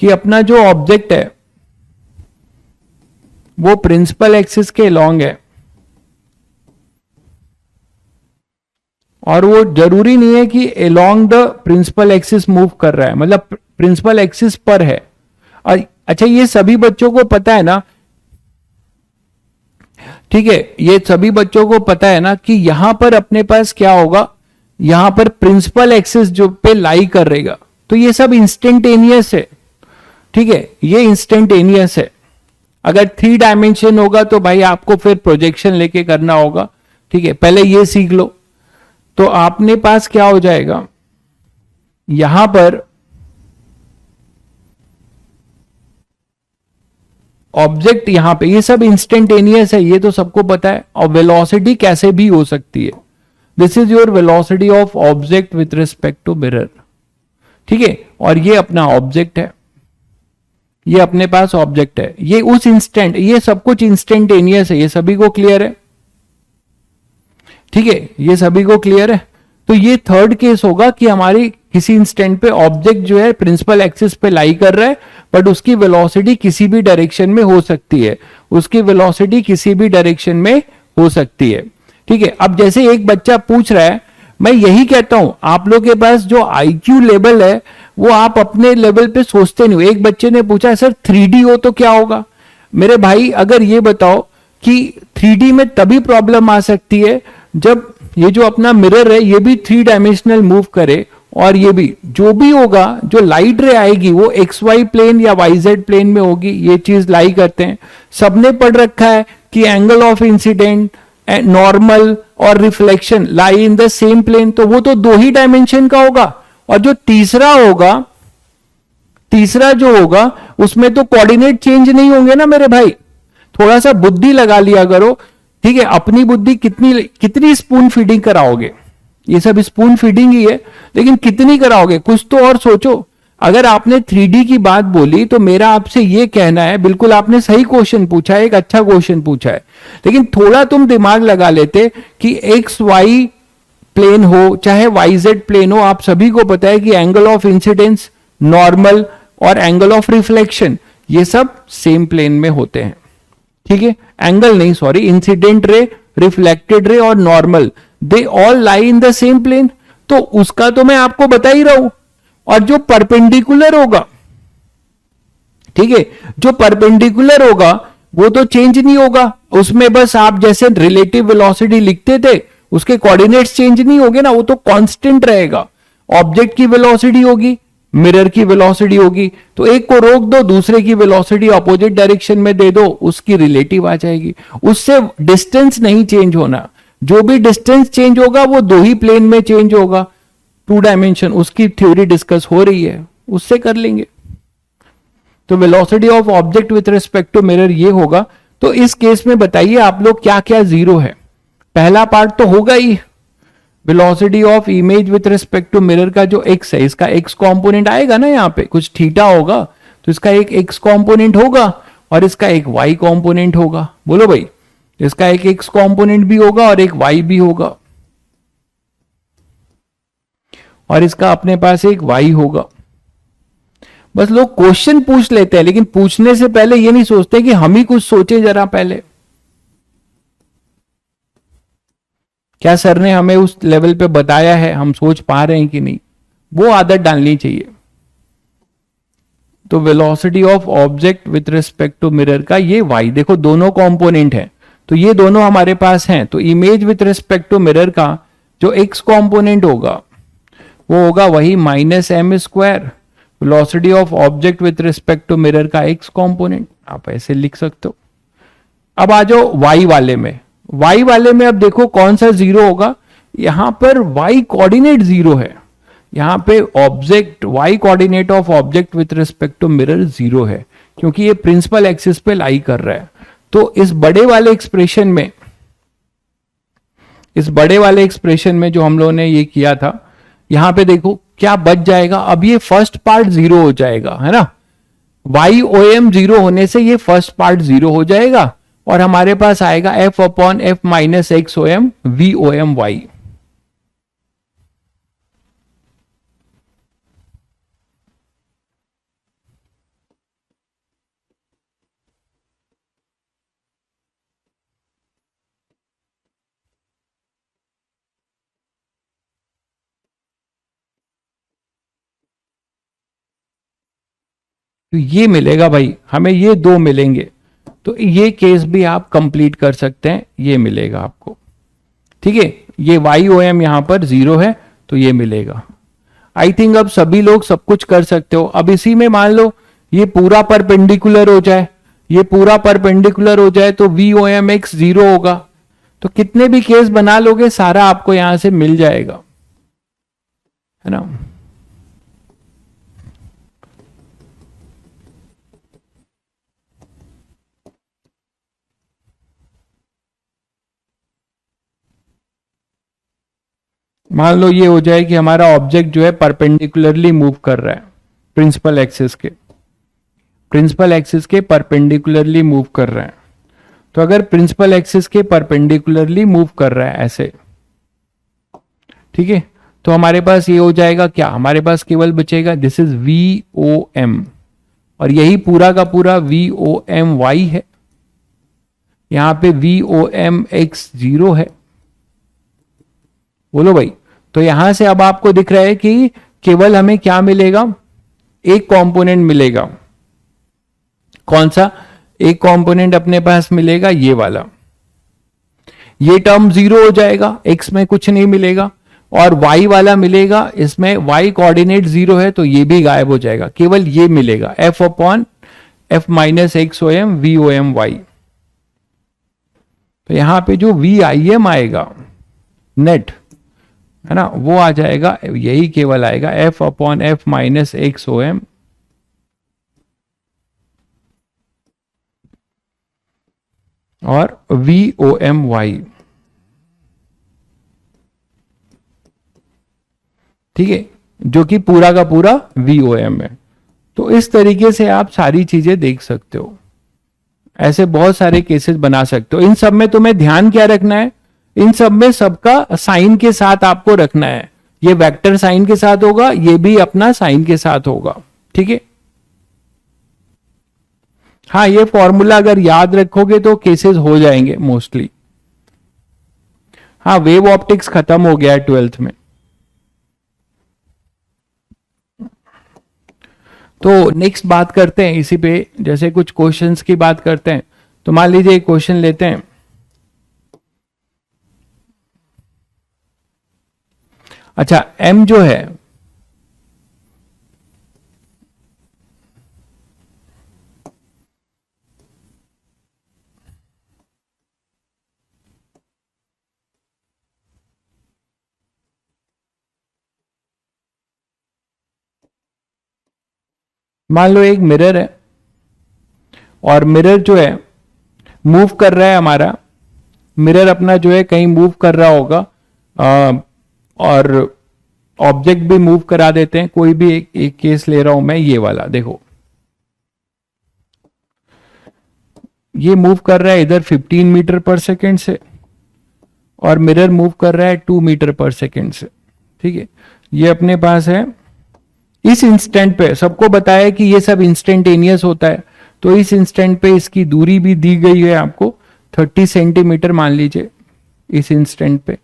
कि अपना जो ऑब्जेक्ट है वो प्रिंसिपल एक्सिस के अलोंग है, और वो जरूरी नहीं है कि along the principal axis move कर रहा है, मतलब प्रिंसिपल एक्सिस पर है। और अच्छा, ये सभी बच्चों को पता है ना, ठीक है, ये सभी बच्चों को पता है ना कि यहां पर अपने पास क्या होगा, यहां पर प्रिंसिपल एक्सिस जो पे लाई कर रहेगा, तो ये सब इंस्टेंटेनियस है, ठीक है, ये इंस्टेंटेनियस है। अगर 3 डायमेंशन होगा तो भाई आपको फिर प्रोजेक्शन लेके करना होगा, ठीक है, पहले ये सीख लो। तो आपने पास क्या हो जाएगा, यहां पर ऑब्जेक्ट, यहां पे ये सब इंस्टेंटेनियस है, ये तो सबको पता है, और वेलोसिटी कैसे भी हो सकती है। This is your velocity of object with respect to mirror, ठीक है, और ये अपना ऑब्जेक्ट है, ये अपने पास ऑब्जेक्ट है, ये उस इंस्टेंट, ये सब कुछ इंस्टेंटेनियस है, ये सभी को क्लियर है, ठीक है, ये सभी को क्लियर है। तो ये थर्ड केस होगा कि हमारी किसी इंस्टेंट पे ऑब्जेक्ट जो है प्रिंसिपल एक्सिस पे लाई कर रहा है, बट उसकी वेलोसिटी किसी भी डायरेक्शन में हो सकती है, उसकी वेलोसिटी किसी भी डायरेक्शन में हो सकती है, ठीक है। अब जैसे एक बच्चा पूछ रहा है, मैं यही कहता हूं आप लोग के पास जो आईक्यू लेवल है वो आप अपने लेवल पे सोचते नहीं हो। एक बच्चे ने पूछा सर 3D हो तो क्या होगा? मेरे भाई अगर ये बताओ कि 3D में तभी प्रॉब्लम आ सकती है जब ये जो अपना मिरर है ये भी 3 डायमेंशनल मूव करे, और ये भी जो भी होगा, जो लाइट रे आएगी वो XY प्लेन या YZ प्लेन में होगी, ये चीज लाई करते हैं। सबने पढ़ रखा है कि एंगल ऑफ इंसिडेंट, नॉर्मल और reflection lie in the same plane, तो वो तो 2 ही डायमेंशन का होगा। और जो तीसरा होगा, तीसरा जो होगा उसमें तो कोऑर्डिनेट चेंज नहीं होंगे ना मेरे भाई, थोड़ा सा बुद्धि लगा लिया करो, ठीक है। अपनी बुद्धि कितनी स्पून फीडिंग कराओगे, ये सब स्पून फीडिंग ही है, लेकिन कितनी कराओगे, कुछ तो और सोचो। अगर आपने 3D की बात बोली तो मेरा आपसे ये कहना है, बिल्कुल आपने सही क्वेश्चन पूछा है, एक अच्छा क्वेश्चन पूछा है, लेकिन थोड़ा तुम दिमाग लगा लेते कि XY प्लेन हो चाहे YZ प्लेन हो, आप सभी को पता है कि एंगल ऑफ इंसिडेंस, नॉर्मल और एंगल ऑफ रिफ्लेक्शन ये सब सेम प्लेन में होते हैं, ठीक है। एंगल नहीं, sorry, incident ray, reflected ray और normal, they all lie in the same plane. तो उसका तो मैं आपको बता ही रहा हूं। और जो परपेंडिकुलर होगा, ठीक है, जो परपेंडिकुलर होगा वो तो चेंज नहीं होगा, उसमें बस आप जैसे रिलेटिव वेलोसिटी लिखते थे उसके कोऑर्डिनेट्स चेंज नहीं होंगे ना, वो तो कांस्टेंट रहेगा। ऑब्जेक्ट की वेलोसिटी होगी, मिरर की वेलोसिटी होगी, तो एक को रोक दो, दूसरे की वेलोसिटी अपोजिट डायरेक्शन में दे दो, उसकी रिलेटिव आ जाएगी। उससे डिस्टेंस नहीं चेंज होना, जो भी डिस्टेंस चेंज होगा वो 2 ही प्लेन में चेंज होगा, 2 डायमेंशन, उसकी थ्योरी डिस्कस हो रही है, उससे कर लेंगे। तो velocity of object with respect to mirror ये होगा। तो इस केस में बताइए आप लोग क्या क्या जीरो है? पहला पार्ट तो होगा ही, velocity of image with respect to mirror का जो x है, इसका x कंपोनेंट आएगा ना, यहां पे कुछ थीटा होगा तो इसका एक x कंपोनेंट होगा और इसका एक y कंपोनेंट होगा। बोलो भाई, इसका एक x कंपोनेंट भी होगा और एक y भी होगा, और इसका अपने पास एक y होगा। बस लोग क्वेश्चन पूछ लेते हैं, लेकिन पूछने से पहले ये नहीं सोचते कि हम ही कुछ सोचे जरा पहले। क्या सर ने हमें उस लेवल पे बताया है, हम सोच पा रहे हैं कि नहीं? वो आदत डालनी चाहिए। तो velocity of object with respect to mirror का ये y, देखो दोनों कंपोनेंट है, तो ये दोनों हमारे पास हैं, तो image with respect to mirror का जो x कंपोनेंट होगा वो होगा वही -m², velocity of object with respect to mirror का x कंपोनेंट, आप ऐसे लिख सकते हो। अब आ जाओ y वाले में, y वाले में अब देखो कौन सा जीरो होगा, यहां पर y कोऑर्डिनेट जीरो है, यहां पे object y coordinate of object with respect to mirror zero है, क्योंकि ये प्रिंसिपल एक्सिस पे लाई कर रहा है। तो इस बड़े वाले एक्सप्रेशन में, इस बड़े वाले एक्सप्रेशन में जो हम लोगों ने ये किया था, यहां पे देखो क्या बच जाएगा, अब ये फर्स्ट पार्ट जीरो हो जाएगा, है ना, y o m जीरो होने से ये फर्स्ट पार्ट जीरो हो जाएगा और हमारे पास आएगा f/f - x o m v o m y। तो ये मिलेगा भाई, हमें ये दो मिलेंगे, तो ये केस भी आप कंप्लीट कर सकते हैं, ये मिलेगा आपको, ठीक है। ये y o m यहां पर जीरो है तो ये मिलेगा। आई थिंक अब सभी लोग सब कुछ कर सकते हो। अब इसी में मान लो ये पूरा परपेंडिकुलर हो जाए, ये पूरा परपेंडिकुलर हो जाए तो v o m x zero होगा, तो कितने भी केस बना लोगे सारा आपको यहां से मिल जाएगा, है ना। मान लो ये हो जाए कि हमारा ऑब्जेक्ट जो है परपेंडिकुलरली मूव कर रहा है, प्रिंसिपल एक्सिस के, प्रिंसिपल एक्सिस के परपेंडिकुलरली मूव कर रहा है। तो अगर प्रिंसिपल एक्सिस के परपेंडिकुलरली मूव कर रहा है ऐसे, ठीक है, तो हमारे पास ये हो जाएगा क्या, हमारे पास केवल बचेगा this is V O M, और यही पूरा का पूरा वी ओ एम वाई है, यहां पे V O M X zero है। बोलो भाई, तो यहां से अब आपको दिख रहा है कि केवल हमें क्या मिलेगा, एक कंपोनेंट मिलेगा। कौन सा एक कंपोनेंट अपने पास मिलेगा, ये वाला, ये टर्म जीरो हो जाएगा, एक्स में कुछ नहीं मिलेगा, और y वाला मिलेगा, इसमें y कोऑर्डिनेट जीरो है तो ये भी गायब हो जाएगा, केवल ये मिलेगा f/f - x o m v o m y। तो यहां पे जो v i m आएगा नेट, है ना, वो आ जाएगा, यही केवल आएगा f/f - x o m और v o m y, ठीक है, जो कि पूरा का पूरा वी ओ एम है। तो इस तरीके से आप सारी चीजें देख सकते हो, ऐसे बहुत सारे केसेस बना सकते हो। इन सब में तुम्हें ध्यान क्या रखना है, इन सब में सबका साइन के साथ आपको रखना है, ये वेक्टर साइन के साथ होगा, ये भी अपना साइन के साथ होगा, ठीक है। हाँ, ये फॉर्मूला अगर याद रखोगे तो केसेस हो जाएंगे मोस्टली। हाँ, वेव ऑप्टिक्स खत्म हो गया है 12th में। तो नेक्स्ट बात करते हैं इसी पे, जैसे कुछ क्वेश्चंस की बात करते हैं। तो मान लीजिए एक क्वेश्चन लेते हैं, अच्छा m जो है मान लो एक मिरर है और मिरर जो है मूव कर रहा है, हमारा मिरर अपना जो है कहीं मूव कर रहा होगा, और ऑब्जेक्ट भी मूव करा देते हैं। कोई भी एक केस ले रहा हूं मैं, ये वाला देखो, ये मूव कर रहा है इधर 15 मीटर पर सेकेंड से और मिरर मूव कर रहा है 2 मीटर पर सेकेंड से, ठीक है। ये अपने पास है इस इंस्टेंट पे, सबको बताया कि ये सब इंस्टेंटेनियस होता है, तो इस इंस्टेंट पे इसकी दूरी भी दी गई है आपको 30 सेंटीमीटर मान लीजिए इस इंस्टेंट पे,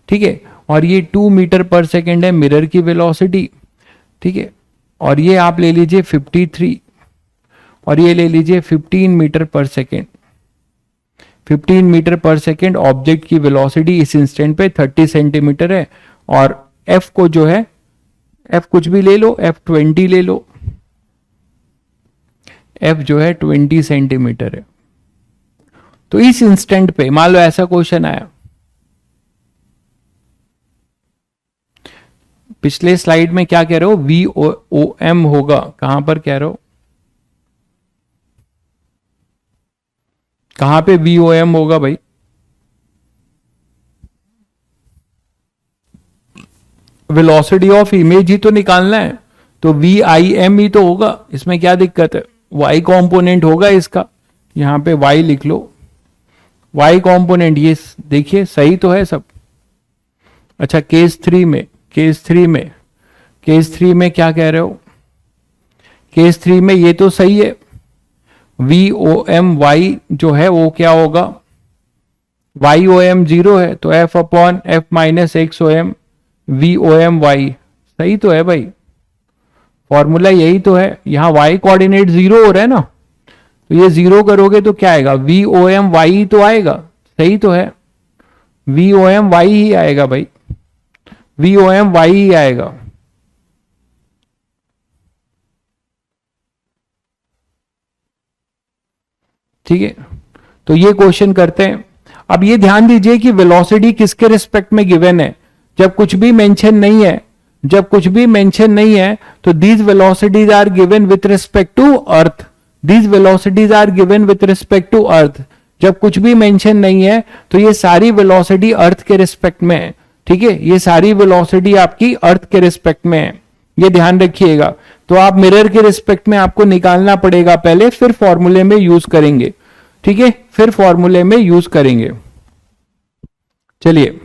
ठीक है। और ये 2 मीटर पर सेकेंड है मिरर की वेलोसिटी, ठीक है, और ये आप ले लीजिए 53 और ये ले लीजिए 15 मीटर पर सेकेंड। 15 मीटर पर सेकेंड ऑब्जेक्ट की वेलोसिटी इस इंस्टेंट पे 30 सेंटीमीटर है, और एफ को जो है, एफ कुछ भी ले लो, एफ 20 ले लो, एफ जो है 20 सेंटीमीटर है। तो इस इंस्टेंट पे मान लो ऐसा क्वेश्चन आया, पिछले स्लाइड में क्या कह रहे हो, वी ओ एम होगा, कहां पर कह रहे हो, कहां पे वी ओ एम होगा भाई, वेलोसिटी ऑफ इमेज ही तो निकालना है, तो वी आई एम ही तो होगा, इसमें क्या दिक्कत है, वाई कॉम्पोनेंट होगा इसका, यहां पे वाई लिख लो, वाई कॉम्पोनेंट, ये देखिए सही तो है सब। अच्छा केस थ्री में, केस थ्री में क्या कह रहे हो, केस थ्री में ये तो सही है, वी ओ एम वाई जो है वो क्या होगा, वाई ओ एम 0 है, तो F upon F minus x ओ M V O M Y, सही तो है भाई, फॉर्मूला यही तो है, यहां वाई कोऑर्डिनेट 0 हो रहा है ना, तो ये 0 करोगे तो क्या आएगा, वी ओ एम वाई तो आएगा, सही तो है, वी ओ एम वाई ही आएगा भाई, वी ओ एम वाई ही आएगा। ठीक है, तो ये क्वेश्चन करते हैं। अब ये ध्यान दीजिए कि वेलोसिटी किसके रिस्पेक्ट में गिवन है, जब कुछ भी मेंशन नहीं है, जब कुछ भी मेंशन नहीं है तो these velocities are given with respect to earth, these velocities are given with respect to earth, जब कुछ भी मेंशन नहीं है तो ये सारी वेलोसिटी अर्थ के रिस्पेक्ट में है। ठीक है, ये सारी वेलोसिटी आपकी अर्थ के रिस्पेक्ट में है, ये ध्यान रखिएगा। तो आप मिरर के रिस्पेक्ट में आपको निकालना पड़ेगा पहले, फिर फॉर्मूले में यूज करेंगे। ठीक है, फिर फॉर्मूले में यूज करेंगे। चलिए,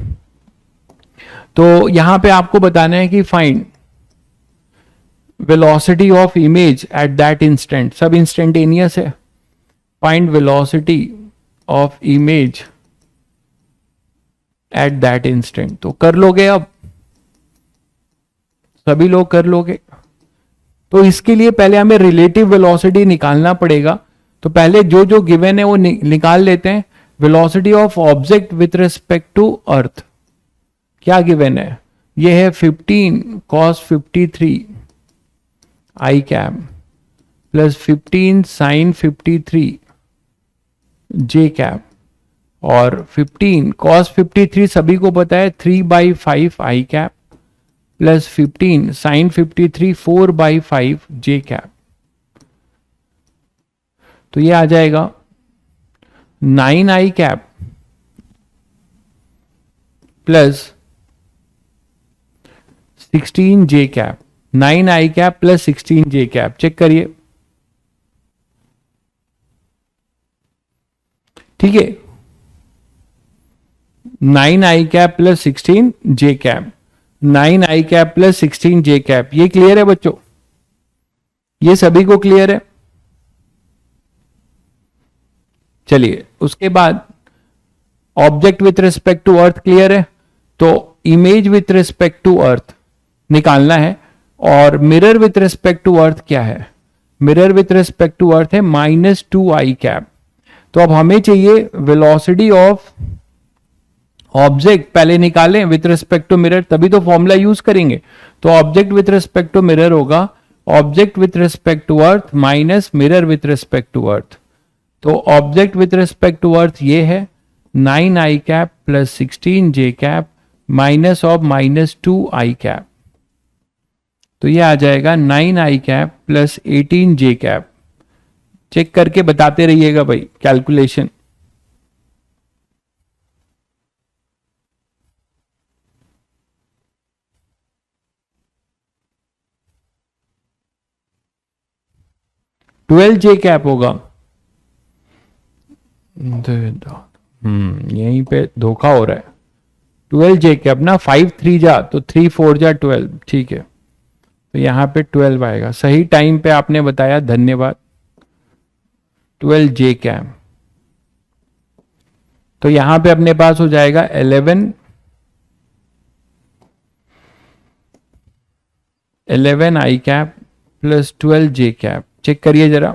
तो यहां पे आपको बताना है कि find velocity of image at that instant, सब इंस्टेंटेनियस है, find velocity of image at that instant, तो कर लोगे, अब सभी लोग कर लोगे। तो इसके लिए पहले हमें रिलेटिव वेलोसिटी निकालना पड़ेगा, तो पहले जो जो गिवन है वो निकाल लेते हैं। Velocity of object with respect to earth क्या गिवन है, ये है 15 cos 53 I cap plus 15 sin 53 J cap, और 15 cos 53 सभी को पता है 3/5 I cap plus 15 sin 53 4/5 J cap, तो ये आ जाएगा 9 आई कैप प्लस 16 जे कैप, 9 आई कैप प्लस 16 जे कैप, चेक करिए। ठीक है, 9 आई कैप प्लस 16 जे कैप, 9 आई कैप प्लस 16 जे कैप, ये क्लियर है बच्चों, ये सभी को क्लियर है। चलिए, उसके बाद object with respect to earth clear है, तो image with respect to earth निकालना है, और mirror with respect to earth क्या है, mirror with respect to earth है -2 आई कैप। तो अब हमें चाहिए वेलोसिटी ऑफ ऑब्जेक्ट, पहले निकालें विथ रिस्पेक्ट टू मिरर, तभी तो फॉर्मूला यूज करेंगे। तो object with respect to mirror होगा object with respect to earth minus mirror with respect to earth, तो object with respect to earth ये है 9 आई cap plus 16 J cap minus of -2 i cap, तो ये आ जाएगा 9 आई cap plus 18 j cap. Check करके बताते रहिएगा भाई कैलकुलेशन। ट्वेल्व जे कैप होगा, यहीं पे धोखा हो रहा है, 12 जे कैप ना, 5 3 जा तो 3 4 जा 12, ठीक है, तो यहां पे 12 आएगा, सही टाइम पे आपने बताया, धन्यवाद। 12 जे कैप, तो यहां पे अपने पास हो जाएगा 11 11 आई कैप प्लस 12 जे कैप, चेक करिए जरा,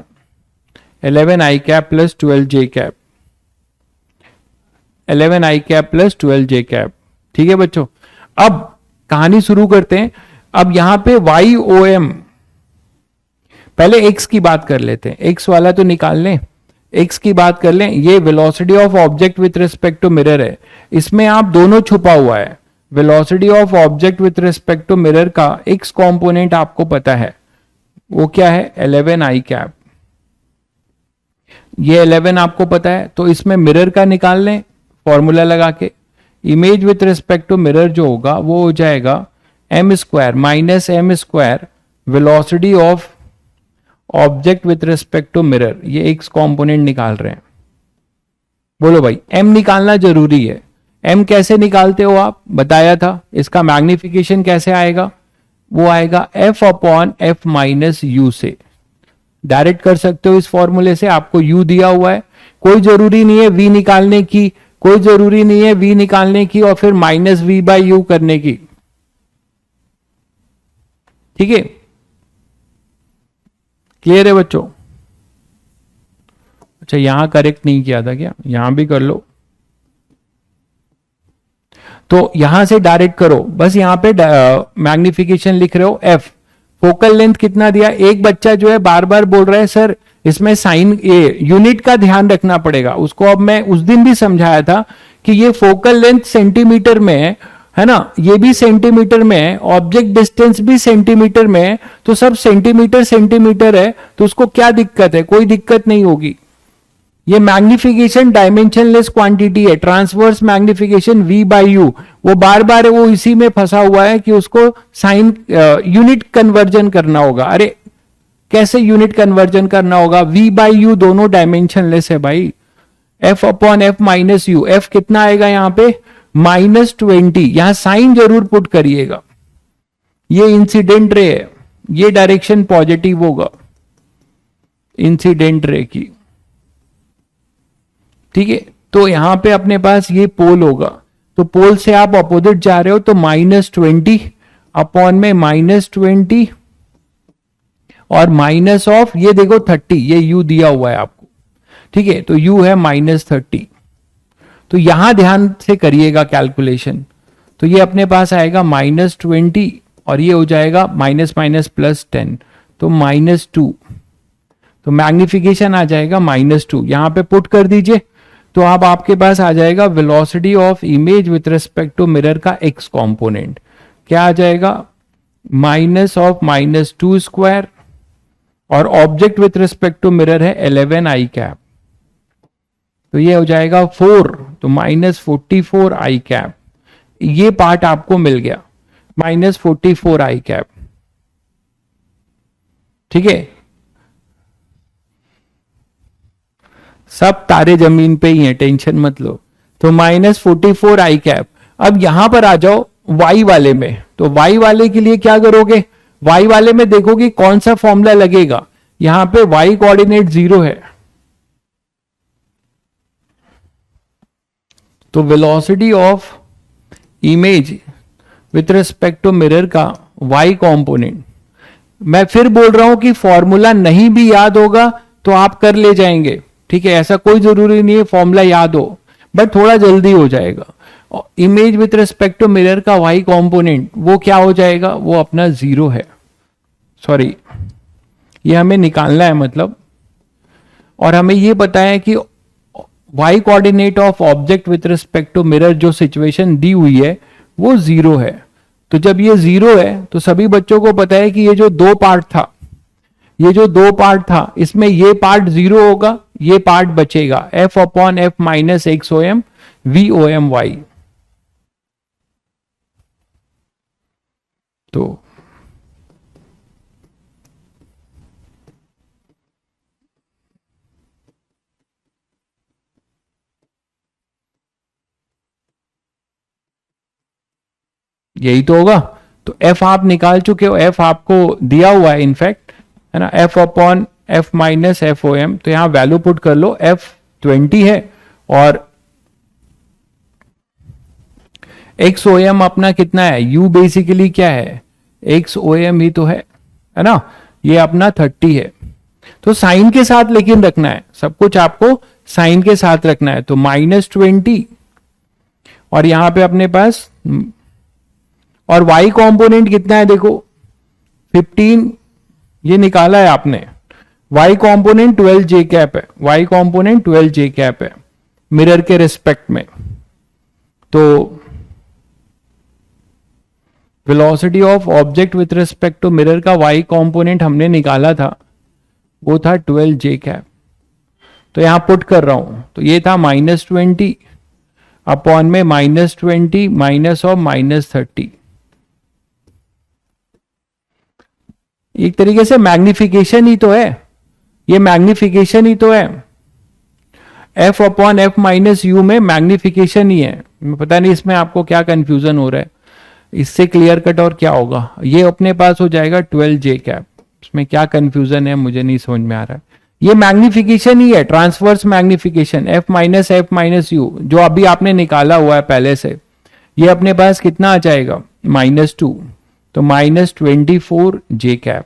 11 आई कैप प्लस 12 जे कैप, 11 आई कैप प्लस 12 जे कैप। ठीक है बच्चों, अब कहानी शुरू करते हैं। अब यहां पे वाई ओ एम, पहले एक्स की बात कर लेते हैं, एक्स वाला तो निकाल लें, एक्स की बात कर लें। ये velocity of object with respect to mirror है, इसमें आप दोनों छुपा हुआ है। Velocity of object with respect to mirror का एक्स कंपोनेंट आपको पता है, वो क्या है, 11 आई कैप। ये 11 आपको पता है, तो इसमें मिरर का निकाल लें फॉर्मूला लगा के। Image with respect to mirror जो होगा वो हो जाएगा M square minus M square velocity of object with respect to mirror. ये एक्स कंपोनेंट निकाल रहे हैं। बोलो भाई, एम निकालना जरूरी है। एम कैसे निकालते हो आप, बताया था। इसका मैग्निफिकेशन कैसे आएगा, वो आएगा F upon F minus you से। डायरेक्ट कर सकते हो इस फॉर्मूले से, आपको यू दिया हुआ है, कोई जरूरी नहीं है वी निकालने की, कोई जरूरी नहीं है वी निकालने की और फिर माइनस वी बाई यू करने की। ठीक है, क्लियर है बच्चों। अच्छा, यहां करेक्ट नहीं किया था क्या, यहां भी कर लो। तो यहां से डायरेक्ट करो, बस यहां पे मैग्निफिकेशन लिख रहे हो एफ। फोकल लेंथ कितना दिया, एक बच्चा जो है बार बार बोल रहा है सर इसमें साइन ये यूनिट का ध्यान रखना पड़ेगा। उसको अब मैं उस दिन भी समझाया था कि ये फोकल लेंथ सेंटीमीटर में है ना, ये भी सेंटीमीटर में है, ऑब्जेक्ट डिस्टेंस भी सेंटीमीटर में है, तो सब सेंटीमीटर सेंटीमीटर है, तो उसको क्या दिक्कत है, कोई दिक्कत नहीं होगी। ये मैग्निफिकेशन डायमेंशनलेस क्वांटिटी है, transverse magnification v by you, वो बार बार वो इसी में फंसा हुआ है कि उसको साइन यूनिट कन्वर्जन करना होगा। अरे कैसे यूनिट कन्वर्जन करना होगा, v बाई यू दोनों डायमेंशनलेस है भाई। f upon F minus you, F कितना आएगा यहां पे -20, यहां साइन जरूर पुट करिएगा। ये इंसिडेंट रे है, ये डायरेक्शन पॉजिटिव होगा इंसिडेंट रे की। ठीक है, तो यहां पे अपने पास ये पोल होगा, तो पोल से आप अपोजिट जा रहे हो तो -20 अपॉन में -20 और माइनस ऑफ ये देखो 30, ये u दिया हुआ है आपको। ठीक है, तो u है -30। तो यहां ध्यान से करिएगा कैलकुलेशन, तो ये अपने पास आएगा -20 और ये हो जाएगा माइनस माइनस प्लस 10, तो -2, तो मैग्निफिकेशन आ जाएगा -2। यहां पे पुट कर दीजिए, तो अब आपके पास आ जाएगा velocity of image with respect to mirror का एक्स कंपोनेंट क्या आ जाएगा, माइनस ऑफ -2 स्क्वायर और object with respect to mirror है 11 आई कैप, तो ये हो जाएगा 4, तो -44 आई कैप। ये पार्ट आपको मिल गया, -44 आई कैप। ठीक है, सब तारे जमीन पे ही हैं, टेंशन मत लो। तो -44 आई कैप। अब यहां पर आ जाओ y वाले में, तो y वाले के लिए क्या करोगे, y वाले में देखोगे कौन सा फॉर्मूला लगेगा। यहां पे y कोऑर्डिनेट 0 है, तो velocity of image with respect to mirror का y कंपोनेंट, मैं फिर बोल रहा हूं कि फॉर्मूला नहीं भी याद होगा तो आप कर ले जाएंगे। ठीक है, ऐसा कोई जरूरी नहीं है फॉर्मूला याद हो, बट थोड़ा जल्दी हो जाएगा। Image with respect to mirror का y कंपोनेंट वो क्या हो जाएगा, वो अपना 0 है। सॉरी, ये हमें निकालना है मतलब, और हमें ये पता है कि y coordinate of object with respect to mirror जो सिचुएशन दी हुई है वो 0 है। तो जब ये 0 है तो सभी बच्चों को पता है कि ये जो दो पार्ट था, ये जो दो पार्ट था, इसमें ये पार्ट 0 होगा, ये पार्ट बचेगा f upon F minus x ओ M V O M Y. तो यही तो होगा। तो f आप निकाल चुके हो, f आपको दिया हुआ है इनफैक्ट, है ना, f upon F minus F O M. तो यहां वैल्यू पुट कर लो, f 20 है और एक्स ओ एम अपना कितना है, u बेसिकली क्या है, एक्स ओ एम ही तो है ना, ये अपना 30 है। तो साइन के साथ लेकिन रखना है, सब कुछ आपको साइन के साथ रखना है। तो -20 और यहां पे अपने पास, और y कंपोनेंट कितना है देखो 15, ये निकाला है आपने। y कंपोनेंट 12 j कैप है, y कंपोनेंट 12 j कैप है मिरर के रिस्पेक्ट में। तो velocity of object with respect to mirror का y कंपोनेंट हमने निकाला था, वो था 12 j कैप। तो यहां पुट कर रहा हूं, तो ये था -20 अपॉन में -20 माइनस ऑफ -30। एक तरीके से मैग्निफिकेशन ही तो है, ये मैग्निफिकेशन ही तो है। f upon f minus you में मैग्निफिकेशन ही है। पता नहीं इसमें आपको क्या कंफ्यूजन हो रहा है, इससे क्लियर कट और क्या होगा। ये अपने पास हो जाएगा 12 j कैप। इसमें क्या कंफ्यूजन है मुझे नहीं समझ में आ रहा है। ये मैग्निफिकेशन ही है, transverse magnification f minus you जो अभी आपने निकाला हुआ है पहले से। ये अपने पास कितना आ जाएगा -2, तो -24 j कैप।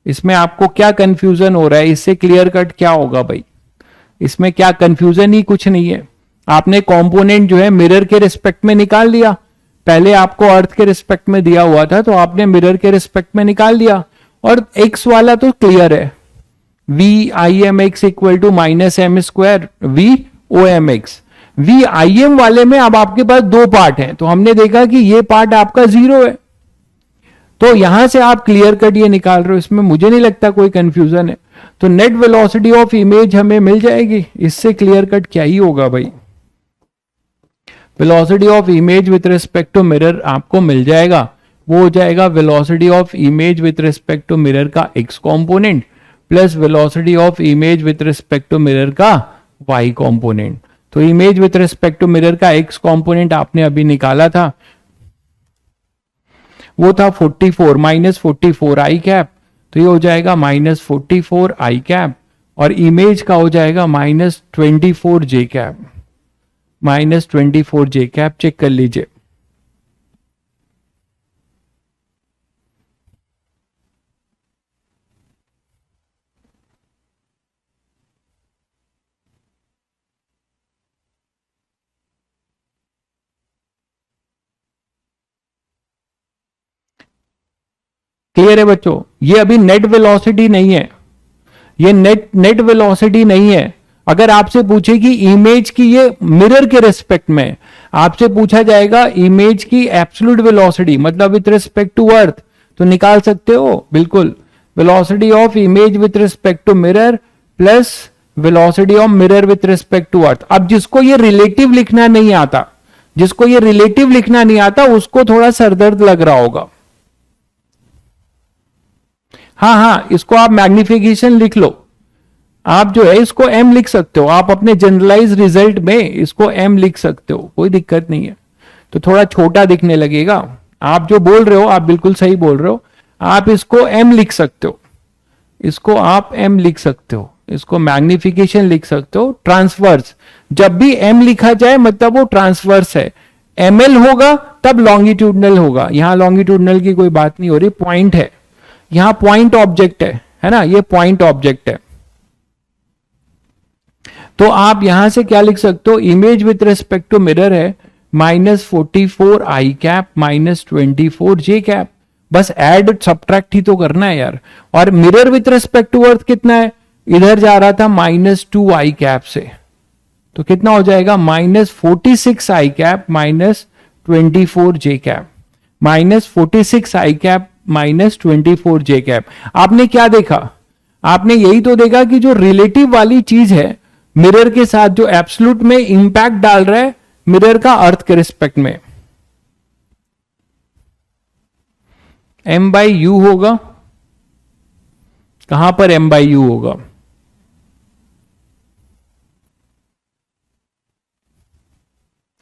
इसमें आपको क्या कंफ्यूजन हो रहा है, इससे क्लियर कट क्या होगा भाई। इसमें क्या कंफ्यूजन ही कुछ नहीं है। आपने कंपोनेंट जो है मिरर के रिस्पेक्ट में निकाल लिया, पहले आपको अर्थ के रिस्पेक्ट में दिया हुआ था तो आपने मिरर के रिस्पेक्ट में निकाल दिया। और x वाला तो क्लियर है, V I M X equal to -m² V O M X. V I M वाले में अब आपके पास दो पार्ट हैं, तो हमने देखा कि ये पार्ट आपका 0 है, तो यहां से आप क्लियर कट ये निकाल रहे हो, इसमें मुझे नहीं लगता कोई कंफ्यूजन है। तो नेट वेलोसिटी ऑफ इमेज हमें मिल जाएगी, इससे क्लियर कट क्या ही होगा भाई। Velocity of image with respect to mirror आपको मिल जाएगा, वो हो जाएगा velocity of image with respect to mirror का x component plus velocity of image with respect to mirror का y कंपोनेंट। तो image with respect to mirror का x कंपोनेंट आपने अभी निकाला था, वो था 44 -44 आई कैप, तो ये हो जाएगा -44 आई कैप। और इमेज का हो जाएगा -24 J cap, -24 J cap. Check कर लीजिए। क्लियर है बच्चों, ये अभी नेट वेलोसिटी नहीं है, ये नेट वेलोसिटी नहीं है। अगर आपसे पूछे कि इमेज की, ये मिरर के रिस्पेक्ट में आपसे पूछा जाएगा इमेज की एब्सोल्यूट वेलोसिटी मतलब विथ रिस्पेक्ट टू अर्थ, तो निकाल सकते हो बिल्कुल। Velocity of image with respect to mirror plus velocity of mirror with respect to earth. अब जिसको ये रिलेटिव लिखना नहीं आता, जिसको ये रिलेटिव लिखना नहीं आता उसको थोड़ा सरदर्द लग रहा होगा। हाँ, इसको आप मैग्निफिकेशन लिख लो, आप जो है इसको m लिख सकते हो, आप अपने जनरलाइज रिजल्ट में इसको m लिख सकते हो, कोई दिक्कत नहीं है। तो थोड़ा छोटा दिखने लगेगा, आप जो बोल रहे हो आप बिल्कुल सही बोल रहे हो, आप इसको m लिख सकते हो, इसको आप m लिख सकते हो, इसको मैग्निफिकेशन लिख सकते हो। ट्रांसवर्स, जब भी m लिखा जाए मतलब वो ट्रांसवर्स है, ml होगा तब लॉन्गिट्यूडनल होगा। यहां लॉन्गिट्यूडनल की कोई बात नहीं हो रही, पॉइंट है, यहां पॉइंट ऑब्जेक्ट है ना, ये पॉइंट ऑब्जेक्ट है। तो आप यहां से क्या लिख सकते हो, image with respect to mirror है -44 आई कैप -24 जे कैप। बस ऐड सब्ट्रैक्ट ही तो करना है यार। और mirror with respect to earth कितना है, इधर जा रहा था -2 आई कैप से, तो कितना हो जाएगा -46 आई कैप -24 जे कैप, -46 आई कैप -24 जे कैप। आपने क्या देखा, आपने यही तो देखा कि जो रिलेटिव वाली चीज है मिरर के साथ, जो एब्सोल्यूट में इंपैक्ट डाल रहा है मिरर का अर्थ के रिस्पेक्ट में, m/u होगा। कहां पर m/u होगा,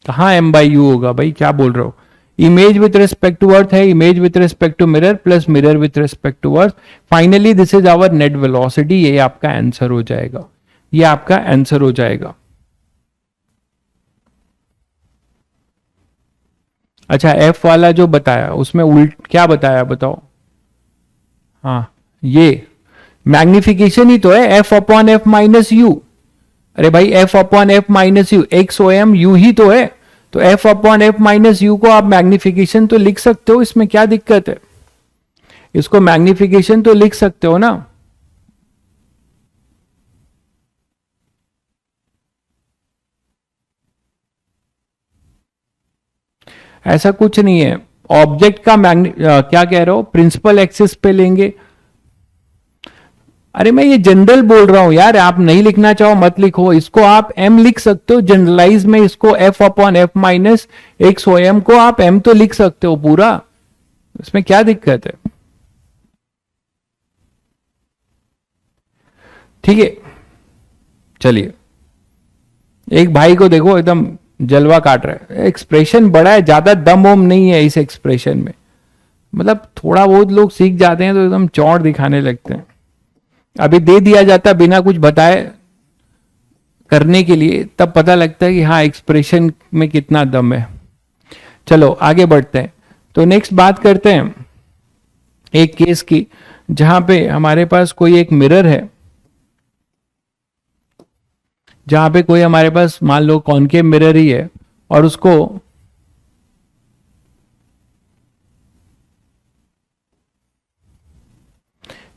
कहां m/u होगा भाई, क्या बोल रहे हो। Image with respect to earth है, image with respect to mirror plus mirror with respect to earth. Finally this is our net velocity, ये आपका आंसर हो जाएगा, ये आपका आंसर हो जाएगा। अच्छा, एफ वाला जो बताया उसमें उल्ट क्या बताया बताओ। हाँ, ये मैग्निफिकेशन ही तो है, f upon F minus u. अरे भाई, f upon F minus u, x ओ एम यू ही तो है। तो F upon F minus u को आप मैग्निफिकेशन तो लिख सकते हो, इसमें क्या दिक्कत है? इसको मैग्निफिकेशन तो लिख सकते हो ना। ऐसा कुछ नहीं है। ऑब्जेक्ट का क्या कह रहे हो, प्रिंसिपल एक्सिस पे लेंगे। अरे मैं ये जनरल बोल रहा हूं यार, आप नहीं लिखना चाहो मत लिखो, इसको आप एम लिख सकते हो जनरलाइज में, इसको F upon F minus x ओ एम को आप एम तो लिख सकते हो पूरा, इसमें क्या दिक्कत है? ठीक है, चलिए। एक भाई को देखो एकदम जलवा काट रहा है, एक्सप्रेशन बड़ा है, ज्यादा दम ओम नहीं है इस एक्सप्रेशन में। मतलब थोड़ा बहुत लोग सीख जाते हैं तो एकदम चौड़ दिखाने लगते हैं। अभी दे दिया जाता बिना कुछ बताए करने के लिए, तब पता लगता है कि हाँ एक्सप्रेशन में कितना दम है। चलो आगे बढ़ते हैं। तो नेक्स्ट बात करते हैं एक केस की, जहां पे हमारे पास कोई एक मिरर है, जहां पे कोई हमारे पास मान लो कॉनकेव मिरर ही है, और उसको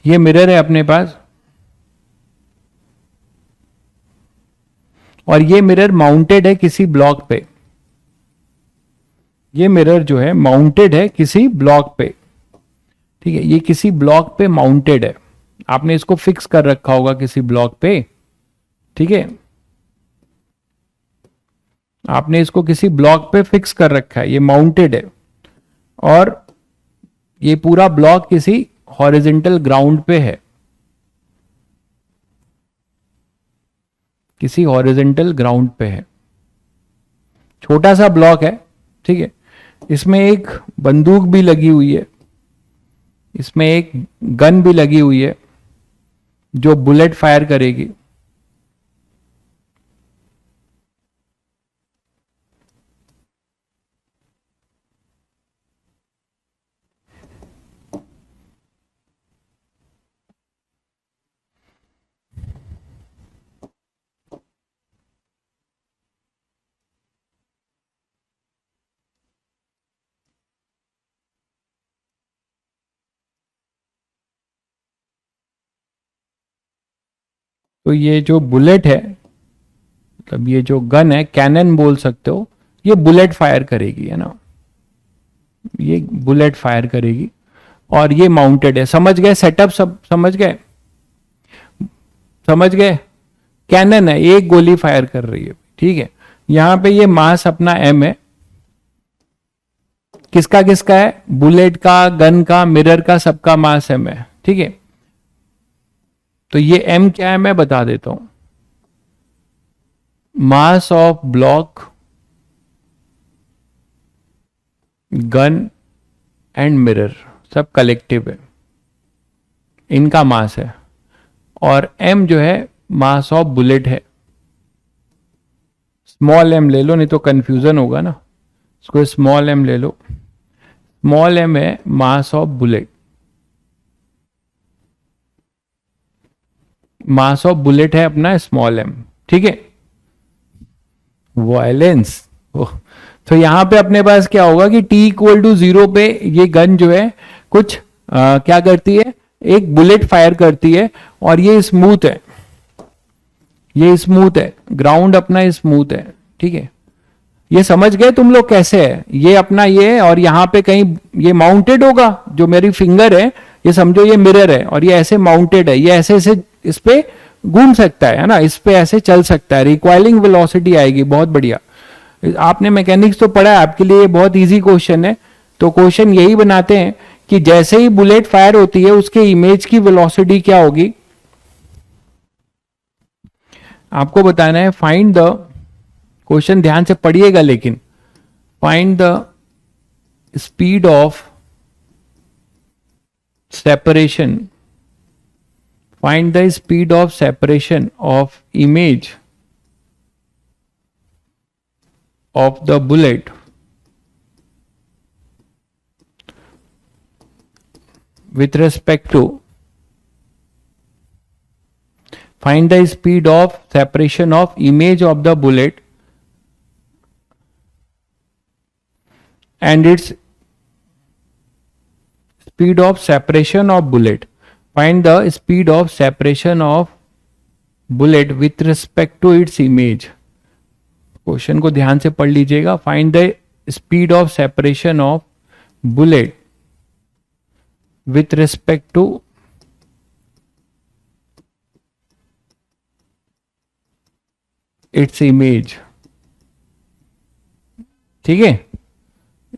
ये मिरर है अपने पास, और ये मिरर माउंटेड है किसी ब्लॉक पे। ये मिरर जो है माउंटेड है किसी ब्लॉक पे, ठीक है, ये किसी ब्लॉक पे माउंटेड है। आपने इसको फिक्स कर रखा होगा किसी ब्लॉक पे, ठीक है, आपने इसको किसी ब्लॉक पे फिक्स कर रखा है, ये माउंटेड है। और ये पूरा ब्लॉक किसी हॉरिजेंटल ग्राउंड पे है, किसी हॉरिजेंटल ग्राउंड पे है, छोटा सा ब्लॉक है, ठीक है। इसमें एक बंदूक भी लगी हुई है, इसमें एक गन भी लगी हुई है जो बुलेट फायर करेगी। तो ये जो बुलेट है, मतलब ये जो गन है, कैनन बोल सकते हो, ये बुलेट फायर करेगी, है ना, ये बुलेट फायर करेगी। और ये माउंटेड है, समझ गए सेटअप, सब समझ गए, समझ गए। कैनन है, एक गोली फायर कर रही है, ठीक है। यहां पे ये मास अपना एम है, किसका किसका है, बुलेट का, गन का, मिरर का, सबका मास एम है, ठीक है। तो ये एम क्या है मैं बता देता हूं, mass of block, gun and mirror सब कलेक्टिव है, इनका मास है। और एम जो है मास ऑफ बुलेट है, स्मॉल एम ले लो नहीं तो कंफ्यूजन होगा ना, इसको स्मॉल एम ले लो। स्मॉल एम है mass of bullet, mass of bullet है अपना स्मॉल एम, ठीक है। वायलेंस, तो यहां पे अपने पास क्या होगा कि टी इक्वल टू 0 पे ये गन जो है कुछ क्या करती है, एक बुलेट फायर करती है, और ये स्मूथ है, ये स्मूथ है, ग्राउंड अपना स्मूथ है, ठीक है। ये समझ गए तुम लोग कैसे है, ये अपना ये है, और यहां पे कहीं ये माउंटेड होगा, जो मेरी फिंगर है ये समझो ये मिरर है, और ये ऐसे माउंटेड है, ये ऐसे ऐसे इस पे घूम सकता है ना, इस पे ऐसे चल सकता है, रिक्वायरिंग वेलोसिटी आएगी, बहुत बढ़िया। आपने मैकेनिक्स तो पढ़ा है, आपके लिए बहुत इजी क्वेश्चन है। तो क्वेश्चन यही बनाते हैं कि जैसे ही बुलेट फायर होती है उसके इमेज की वेलोसिटी क्या होगी, आपको बताना है। फाइंड द, क्वेश्चन ध्यान से पढ़िएगा लेकिन, find the speed of separation, find the speed of separation of image of the bullet with respect to find the speed of separation of image of the bullet and its speed of separation of bullet. Find the speed of separation of bullet with respect to its image. Question को ध्यान से पढ़ लीजिएगा. Find the speed of separation of bullet with respect to its image. ठीक है,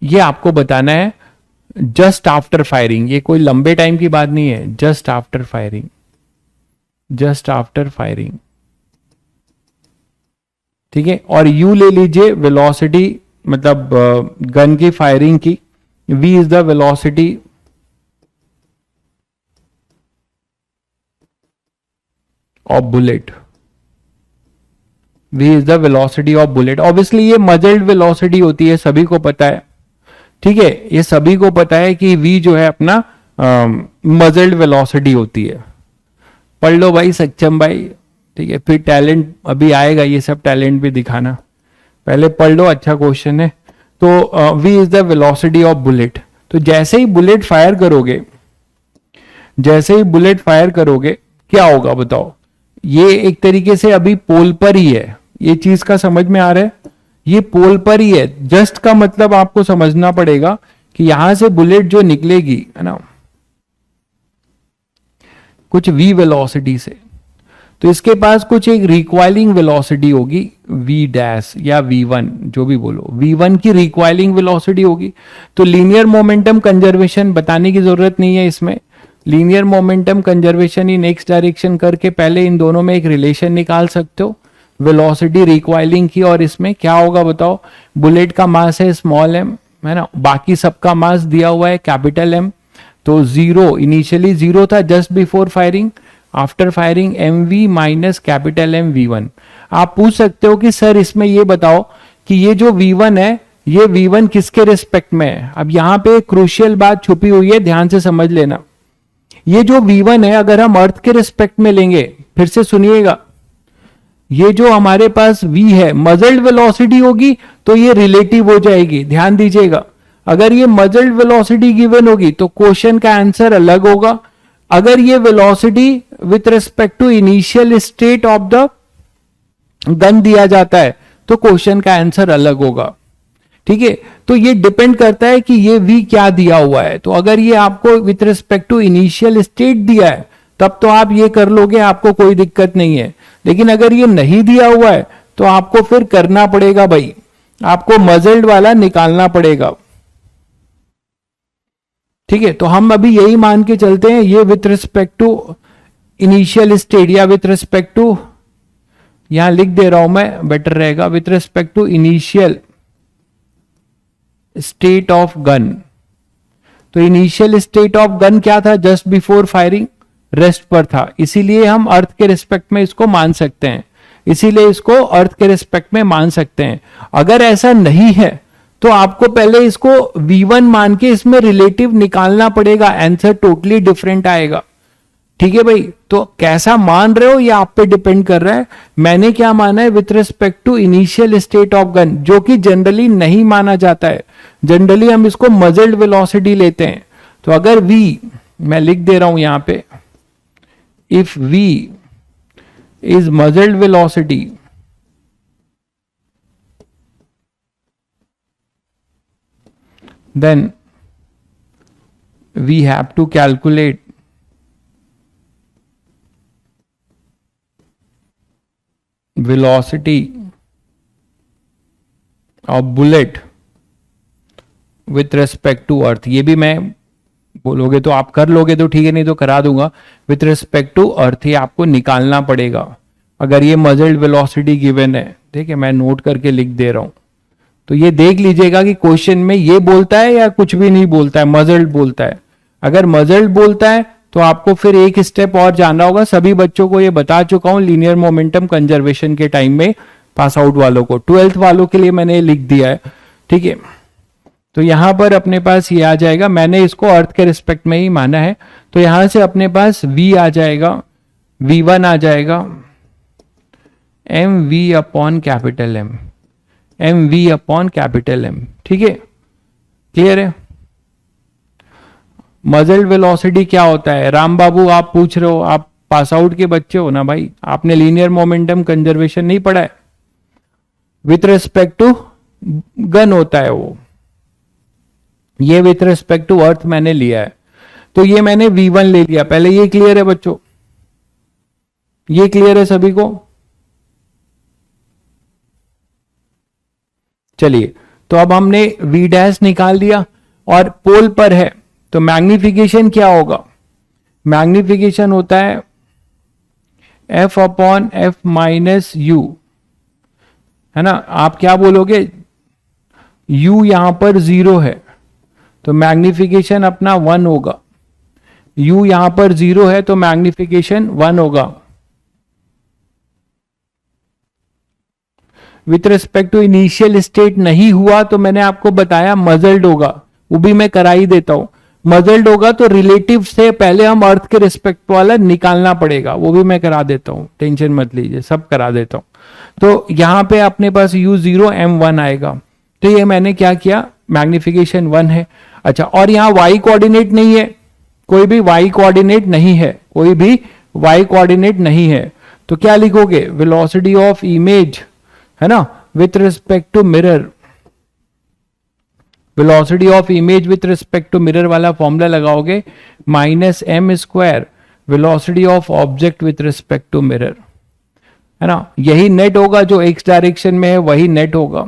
ये आपको बताना है जस्ट आफ्टर फायरिंग. ये कोई लंबे टाइम की बात नहीं है, just after firing, just after firing. ठीक है, और यू ले लीजिए वेलोसिटी, मतलब गन की फायरिंग की. v is the velocity of bullet. v is the velocity of bullet. Obviously ये मजल्ड वेलोसिटी होती है, सभी को पता है. ठीक है, ये सभी को पता है कि v जो है अपना मजल्ड वेलोसिटी होती है. पढ़ लो भाई सक्षम भाई. ठीक है, फिर टैलेंट अभी आएगा, ये सब टैलेंट भी दिखाना. पहले पढ़ लो, अच्छा क्वेश्चन है. तो v is the velocity of bullet. तो जैसे ही बुलेट फायर करोगे, जैसे ही बुलेट फायर करोगे क्या होगा बताओ. ये एक तरीके से अभी पोल पर ही है, ये चीज का समझ में आ रहा है. ये पोल पर ही है. जस्ट का मतलब आपको समझना पड़ेगा कि यहां से बुलेट जो निकलेगी है ना कुछ v वेलोसिटी से, तो इसके पास कुछ एक रिक्वायलिंग वेलोसिटी होगी v डैश या v1, जो भी बोलो. v1 की रिक्वायलिंग वेलोसिटी होगी. तो लीनियर मोमेंटम कंजर्वेशन बताने की जरूरत नहीं है इसमें. Linear momentum conservation in x direction करके पहले इन दोनों में एक रिलेशन निकाल सकते हो, वेलोसिटी रिक्वायलिंग की. और इसमें क्या होगा बताओ. बुलेट का मास है स्मॉल m, है ना, बाकी सबका मास दिया हुआ है कैपिटल M. तो जीरो, इनिशियली जीरो था just before firing. After firing mv minus capital M v1. आप पूछ सकते हो कि सर इसमें ये बताओ कि ये जो v1 है, ये v1 किसके रिस्पेक्ट में है. अब यहां पे एक क्रूशियल बात छुपी हुई है, ध्यान से समझ लेना. ये जो v1 है अगर हम अर्थ के रिस्पेक्ट में लेंगे, फिर से सुनिएगा, ये जो हमारे पास v है मजल्ड वेलोसिटी होगी तो ये रिलेटिव हो जाएगी. ध्यान दीजिएगा, अगर ये मजल्ड वेलोसिटी गिवन होगी तो क्वेश्चन का आंसर अलग होगा. अगर ये velocity with respect to initial state of the gun दिया जाता है तो क्वेश्चन का आंसर अलग होगा. ठीक है, तो ये डिपेंड करता है कि ये v क्या दिया हुआ है. तो अगर ये आपको with respect to initial state दिया है तब तो आप ये कर लोगे, आपको कोई दिक्कत नहीं है. लेकिन अगर ये नहीं दिया हुआ है तो आपको फिर करना पड़ेगा भाई, आपको मजल्ड वाला निकालना पड़ेगा. ठीक है, तो हम अभी यही मान के चलते हैं, ये with respect to initial state या विथ रिस्पेक्ट टू, यहां लिख दे रहा हूं मैं, बेटर रहेगा, with respect to initial state of gun. तो इनिशियल स्टेट ऑफ गन क्या था, जस्ट बिफोर फायरिंग, रेस्ट पर था. इसीलिए हम अर्थ के रिस्पेक्ट में इसको मान सकते हैं, इसीलिए इसको अर्थ के रिस्पेक्ट में मान सकते हैं. अगर ऐसा नहीं है तो आपको पहले इसको v1 मान के इसमें रिलेटिव निकालना पड़ेगा, आंसर टोटली डिफरेंट आएगा. ठीक है भाई, तो कैसा मान रहे हो ये आप पे डिपेंड कर रहा है. मैंने क्या माना है, with respect to initial state of gun, जो कि जनरली नहीं माना जाता है. जनरली हम इसको मजल्ड वेलोसिटी लेते हैं. तो अगर v, मैं लिख दे रहा हूं यहां पे, if v is muzzle velocity, then we have to calculate velocity of bullet with respect to earth. ये भी मैं बोलोगे तो आप कर लोगे तो ठीक है, नहीं तो करा दूंगा. विथ रिस्पेक्ट टू अर्थ ये आपको निकालना पड़ेगा अगर ये मजल्ड वेलोसिटी गिवन है. ठीक है, मैं नोट करके लिख दे रहा हूं. तो ये देख लीजिएगा कि क्वेश्चन में ये बोलता है या कुछ भी नहीं बोलता है, मजल्ड बोलता है. अगर मजल्ड बोलता है तो आपको फिर एक स्टेप और जाना होगा. सभी बच्चों को ये बता चुका हूं लीनियर मोमेंटम कंजर्वेशन के टाइम में, पास आउट वालों को, 12th वालों के लिए मैंने लिख दिया है. ठीक है, तो यहां पर अपने पास ये आ जाएगा, मैंने इसको अर्थ के रिस्पेक्ट में ही माना है, तो यहां से अपने पास v आ जाएगा, v1 आ जाएगा M V upon capital M, M V upon capital M. ठीक है, क्लियर है। मजल्ड वेलोसिटी क्या होता है? राम बाबू आप पूछ रहे हो, आप पास आउट के बच्चे हो ना भाई, आपने लीनियर मोमेंटम कंजर्वेशन नहीं पढ़ा है। विथ रिस्पेक्ट टू गन होता है वो, ये विथ रिस्पेक्ट टू अर्थ मैंने लिया है, तो ये मैंने v1 ले लिया पहले। ये क्लियर है बच्चों? ये क्लियर है सभी को? चलिए, तो अब हमने v डैश निकाल दिया और पोल पर है, तो मैग्निफिकेशन क्या होगा? मैग्निफिकेशन होता है f upon F minus you, है ना। आप क्या बोलोगे? u यहां पर 0 है तो मैग्निफिकेशन अपना 1 होगा, u यहां पर 0 है तो मैग्निफिकेशन 1 होगा। With respect to initial state नहीं हुआ तो मैंने आपको बताया मजल्ड होगा, वो भी मैं करा ही देता हूं। मजल्ड होगा तो रिलेटिव से पहले हम अर्थ के रिस्पेक्ट वाला निकालना पड़ेगा, वो भी मैं करा देता हूं, टेंशन मत लीजिए, सब करा देता हूं। तो यहां पे अपने पास u0 m1 आएगा, तो ये मैंने क्या किया, मैग्निफिकेशन 1 है। अच्छा, और यहां y कोऑर्डिनेट नहीं है, कोई भी y कोऑर्डिनेट नहीं है, कोई भी y कोऑर्डिनेट नहीं है, तो क्या लिखोगे? वेलोसिटी ऑफ इमेज, है ना, with respect to mirror. Velocity of image with respect to mirror वाला फॉर्मूला लगाओगे, minus M square velocity of object with respect to mirror, है ना। यही नेट होगा जो एक्स डायरेक्शन में है, वही नेट होगा।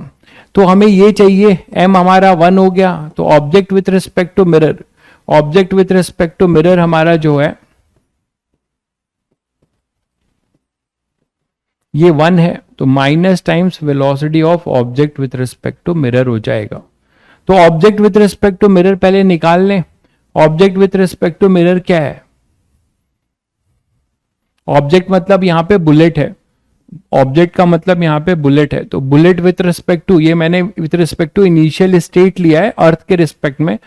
तो हमें ये चाहिए, m हमारा 1 हो गया, तो object with respect to mirror, object with respect to mirror हमारा जो है ये 1 है, तो minus times velocity of object with respect to mirror हो जाएगा। तो object with respect to mirror पहले निकाल लें। Object with respect to mirror क्या है? ऑब्जेक्ट मतलब यहां पे बुलेट है, ऑब्जेक्ट का मतलब यहां पे बुलेट है, तो बुलेट विथ रिस्पेक्ट टू, ये मैंने with respect to initial state लिया है अर्थ के रिस्पेक्ट में,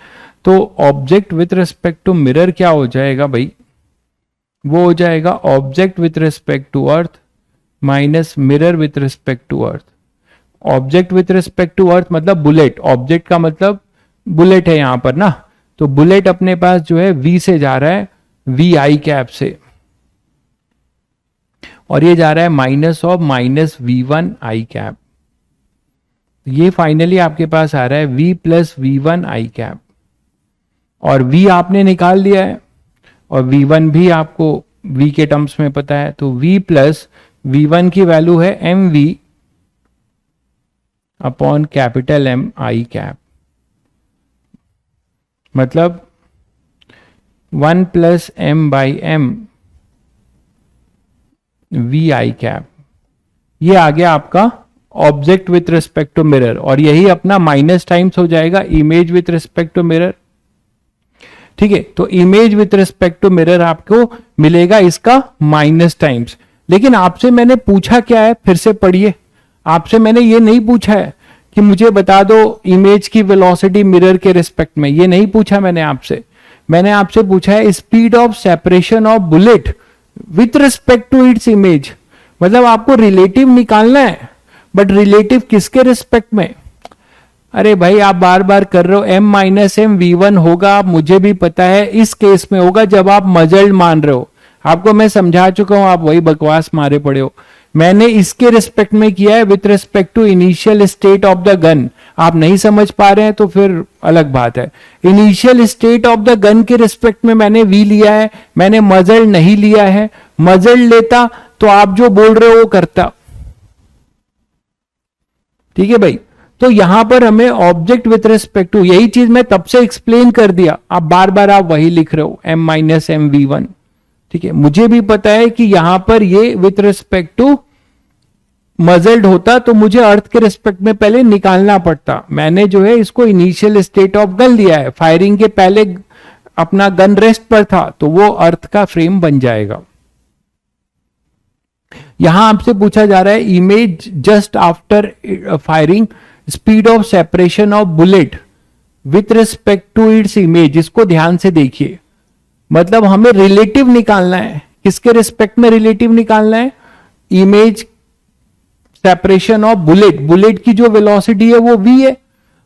तो object with respect to mirror क्या हो जाएगा भाई? वो हो जाएगा object with respect to earth minus mirror with respect to earth. Object with respect to earth मतलब बुलेट, ऑब्जेक्ट का मतलब बुलेट है यहां पर ना, तो बुलेट अपने पास जो है v से जा रहा है v आई कैप से, और ये जा रहा है minus of minus v1 I cap. ये फाइनली आपके पास आ रहा है v प्लस v1 आई कैप, और v आपने निकाल दिया है और v1 भी आपको v के टर्म्स में पता है, तो v प्लस v1 की वैल्यू है mv upon capital M I cap, मतलब 1 plus m by m V I cap. ये आ गया आपका object with respect to mirror, और यही अपना माइनस टाइम्स हो जाएगा image with respect to mirror. ठीक है, तो image with respect to mirror आपको मिलेगा इसका माइनस टाइम्स। लेकिन आपसे मैंने पूछा क्या है, फिर से पढ़िए। आपसे मैंने ये नहीं पूछा है कि मुझे बता दो इमेज की वेलोसिटी मिरर के रिस्पेक्ट में, ये नहीं पूछा मैंने आपसे। मैंने आपसे पूछा है speed of separation of bullet with respect to its image, मतलब आपको रिलेटिव निकालना है, बट रिलेटिव किसके रिस्पेक्ट में? अरे भाई आप बार बार कर रहे हो, m माइनस एम v1 होगा, मुझे भी पता है इस केस में होगा जब आप मजल्ड मान रहे हो। आपको मैं समझा चुका हूं, आप वही बकवास मारे पड़े हो। मैंने इसके रिस्पेक्ट में किया है with respect to initial state of the gun. आप नहीं समझ पा रहे हैं तो फिर अलग बात है। Initial state of the gun के रिस्पेक्ट में मैंने v लिया है, मैंने मजल्ड नहीं लिया है। मजल्ड लेता तो आप जो बोल रहे हो वो करता। ठीक है भाई, तो यहां पर हमें ऑब्जेक्ट विथ रिस्पेक्ट टू, यही चीज मैं तब से एक्सप्लेन कर दिया, आप बार बार आप वही लिख रहे हो m माइनस एम v1। ठीक है, मुझे भी पता है कि यहां पर ये विथ रिस्पेक्ट टू मजल्ड होता तो मुझे अर्थ के रिस्पेक्ट में पहले निकालना पड़ता। मैंने जो है इसको इनिशियल स्टेट ऑफ गन लिया है, फायरिंग के पहले अपना गन रेस्ट पर था, तो वो अर्थ का फ्रेम बन जाएगा। यहां आपसे पूछा जा रहा है image just after firing, speed of separation of bullet with respect to its image, इसको ध्यान से देखिए, मतलब हमें रिलेटिव निकालना है। किसके रिस्पेक्ट में रिलेटिव निकालना है? Image separation of bullet, bullet की जो वेलोसिटी है वो v है,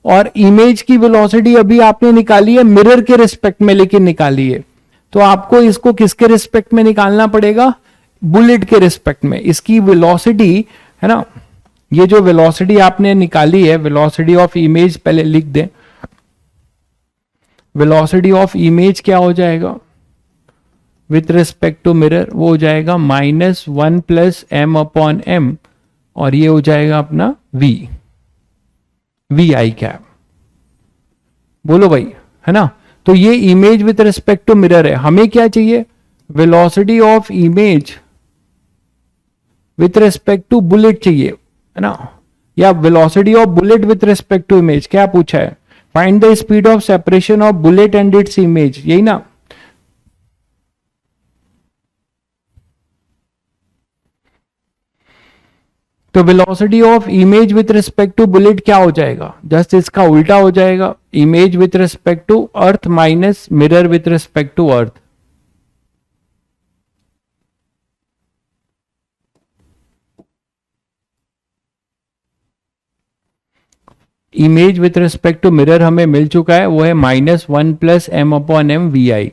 और इमेज की वेलोसिटी अभी आपने निकाली है मिरर के रिस्पेक्ट में, लेकिन निकाली है, तो आपको इसको किसके रिस्पेक्ट में निकालना पड़ेगा? बुलेट के रिस्पेक्ट में। इसकी वेलोसिटी है ना, ये जो वेलोसिटी आपने निकाली है, वेलोसिटी ऑफ इमेज पहले लिख दें, वेलोसिटी ऑफ इमेज क्या हो जाएगा विथ रिस्पेक्ट टू मिरर? वो हो जाएगा -1 प्लस m अपॉन m, और ये हो जाएगा अपना वी आई कैप। बोलो भाई, है ना? तो ये image with respect to mirror है। हमें क्या चाहिए? Velocity of image with respect to bullet चाहिए, है ना, या velocity of bullet with respect to image. क्या पूछा है? Find the speed of separation of bullet and its image, यही ना? तो velocity of image with respect to bullet क्या हो जाएगा? जस्ट इसका उल्टा हो जाएगा, image with respect to earth minus mirror with respect to earth. Image with respect to mirror हमें मिल चुका है, वो है -1 plus m upon m vi।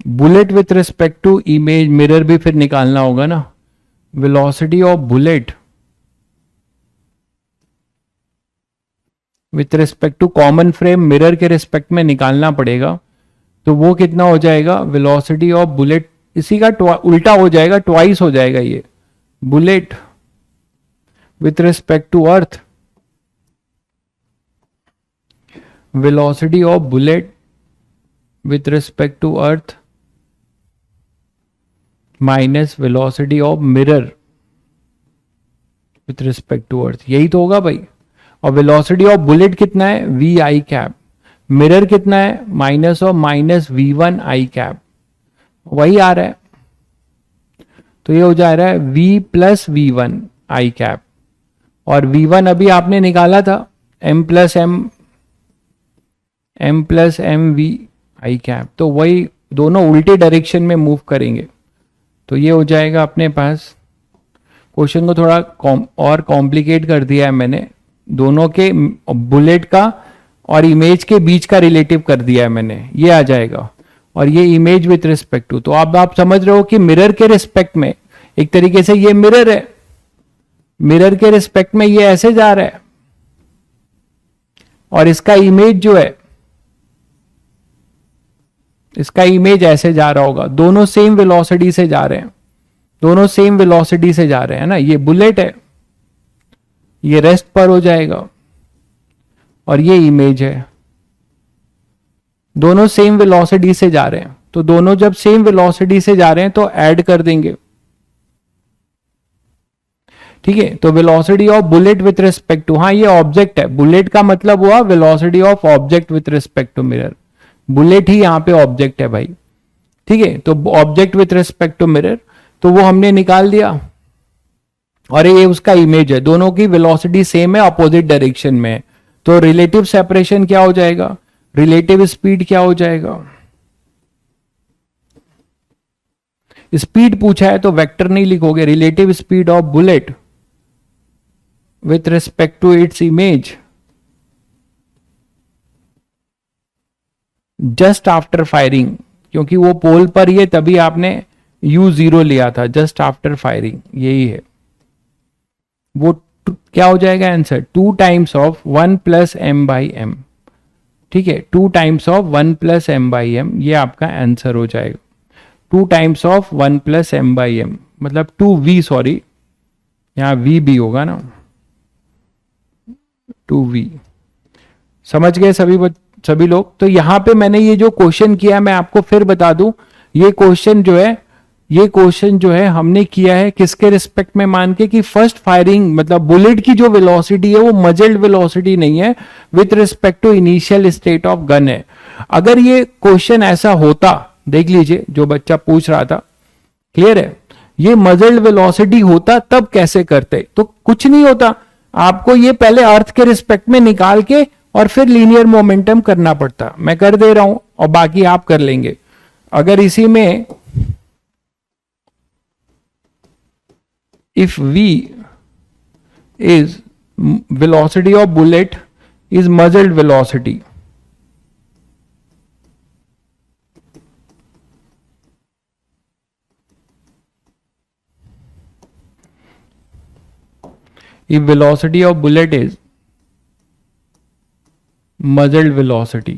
Bullet with respect to image mirror भी फिर निकालना होगा ना, velocity of bullet with respect to common frame mirror के रिस्पेक्ट में निकालना पड़ेगा, तो वो कितना हो जाएगा? वेलोसिटी ऑफ बुलेट, इसी का उल्टा हो जाएगा, ट्वाइस हो जाएगा ये, bullet with respect to earth, velocity of bullet with respect to earth minus velocity of mirror with respect to earth, यही तो होगा भाई। और वेलोसिटी ऑफ बुलेट कितना है? V I cap. मिरर कितना है? Minus of minus v1 I cap, वही आ रहा है, तो ये हो जा रहा है v प्लस v1 आई कैप, और v1 अभी आपने निकाला था m प्लस m v आई कैप, तो वही दोनों उल्टे डायरेक्शन में मूव करेंगे, तो ये हो जाएगा अपने पास। क्वेश्चन को थोड़ा और कॉम्प्लिकेट कर दिया है मैंने, दोनों के बुलेट का और इमेज के बीच का रिलेटिव कर दिया है मैंने, ये आ जाएगा, और ये इमेज विथ रिस्पेक्ट टू। तो अब आप समझ रहे हो कि मिरर के रिस्पेक्ट में एक तरीके से ये मिरर है, मिरर के रिस्पेक्ट में ये ऐसे जा रहा है, और इसका इमेज जो है, इसका इमेज ऐसे जा रहा होगा, दोनों सेम वेलोसिटी से जा रहे हैं, दोनों सेम वेलोसिटी से जा रहे हैं ना। ये बुलेट है, ये रेस्ट पर हो जाएगा, और ये इमेज है, दोनों सेम वेलोसिटी से जा रहे हैं, तो दोनों जब सेम वेलोसिटी से जा रहे हैं तो ऐड कर देंगे, ठीक है। तो velocity of bullet with respect to, हाँ ये ऑब्जेक्ट है, बुलेट का मतलब हुआ velocity of object with respect to mirror, bullet ही यहां पे ऑब्जेक्ट है भाई, ठीक है। तो object with respect to mirror, तो वो हमने निकाल दिया, और ये उसका इमेज है, दोनों की वेलोसिटी सेम है, अपोजिट डायरेक्शन में, तो रिलेटिव सेपरेशन क्या हो जाएगा? रिलेटिव स्पीड क्या हो जाएगा? स्पीड पूछा है तो वेक्टर नहीं लिखोगे, relative speed of bullet with respect to its image just after firing, क्योंकि वो पोल पर ही है तभी आपने u0 लिया था, जस्ट आफ्टर फायरिंग, यही है वो। क्या हो जाएगा answer? 2 times of 1 plus m by m, ठीक है, 2 times of 1 plus m by m, ये आपका आंसर हो जाएगा। 2 times of 1 plus m by m मतलब 2v, सॉरी यहां v भी होगा ना, 2v। समझ गए सभी लोग? तो यहां पे मैंने ये जो क्वेश्चन किया, मैं आपको फिर बता दूं, ये क्वेश्चन जो है हमने किया है किसके रिस्पेक्ट में? मान के कि फर्स्ट फायरिंग मतलब बुलेट की जो वेलोसिटी है वो मजल्ड वेलोसिटी नहीं है, with respect to initial state of gun है। अगर ये क्वेश्चन ऐसा होता, देख लीजिए जो बच्चा पूछ रहा था, क्लियर है, ये मजल्ड वेलोसिटी होता तब कैसे करते? तो कुछ नहीं होता, आपको ये पहले अर्थ के रिस्पेक्ट में निकाल के और फिर लीनियर मोमेंटम करना पड़ता। मैं कर दे रहा हूं और बाकी आप कर लेंगे। अगर इसी में if v is velocity of bullet is muzzled velocity, if velocity of bullet is muzzled velocity,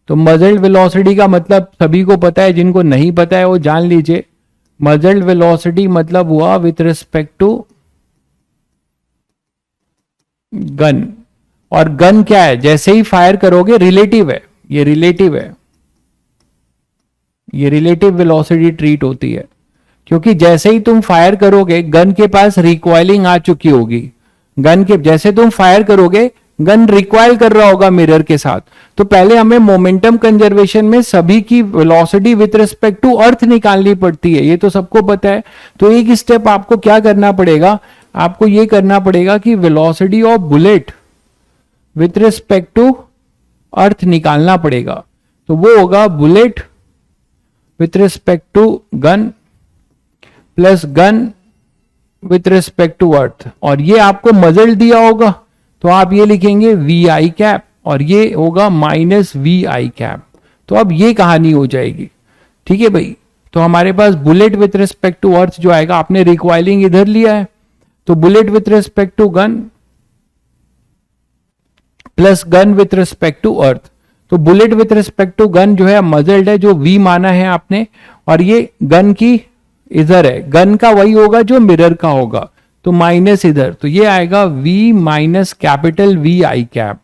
तो muzzled velocity का मतलब सभी को पता है, जिनको नहीं पता है वो जान लीजिए। muzzled velocity मतलब हुआ विथ रिस्पेक्ट टू गन। और गन क्या है, जैसे ही फायर करोगे रिलेटिव है, ये रिलेटिव है, ये रिलेटिव वेलोसिटी ट्रीट होती है, क्योंकि जैसे ही तुम फायर करोगे गन के पास रिकॉइलिंग आ चुकी होगी। गन के जैसे तुम फायर करोगे गन रिकॉइल कर रहा होगा मिरर के साथ। तो पहले हमें मोमेंटम कंजर्वेशन में सभी की velocity with respect to earth निकालनी पड़ती है, ये तो सबको पता है। तो एक स्टेप आपको क्या करना पड़ेगा, आपको ये करना पड़ेगा कि velocity of bullet with respect to earth निकालना पड़ेगा। तो वो होगा bullet with respect to gun plus gun with respect to earth. और ये आपको मजल दिया होगा तो आप ये लिखेंगे वी आई कैप और ये होगा माइनस वी आई कैप। तो अब ये कहानी हो जाएगी। ठीक है भाई, तो हमारे पास bullet with respect to earth जो आएगा, आपने रिकॉइलिंग इधर लिया है तो bullet with respect to gun plus gun with respect to earth. तो bullet with respect to gun जो है मजल्ड है, जो वी माना है आपने, और ये गन की इधर है, गन का वही होगा जो मिरर का होगा, तो माइनस इधर, तो ये आएगा v minus capital V I cap.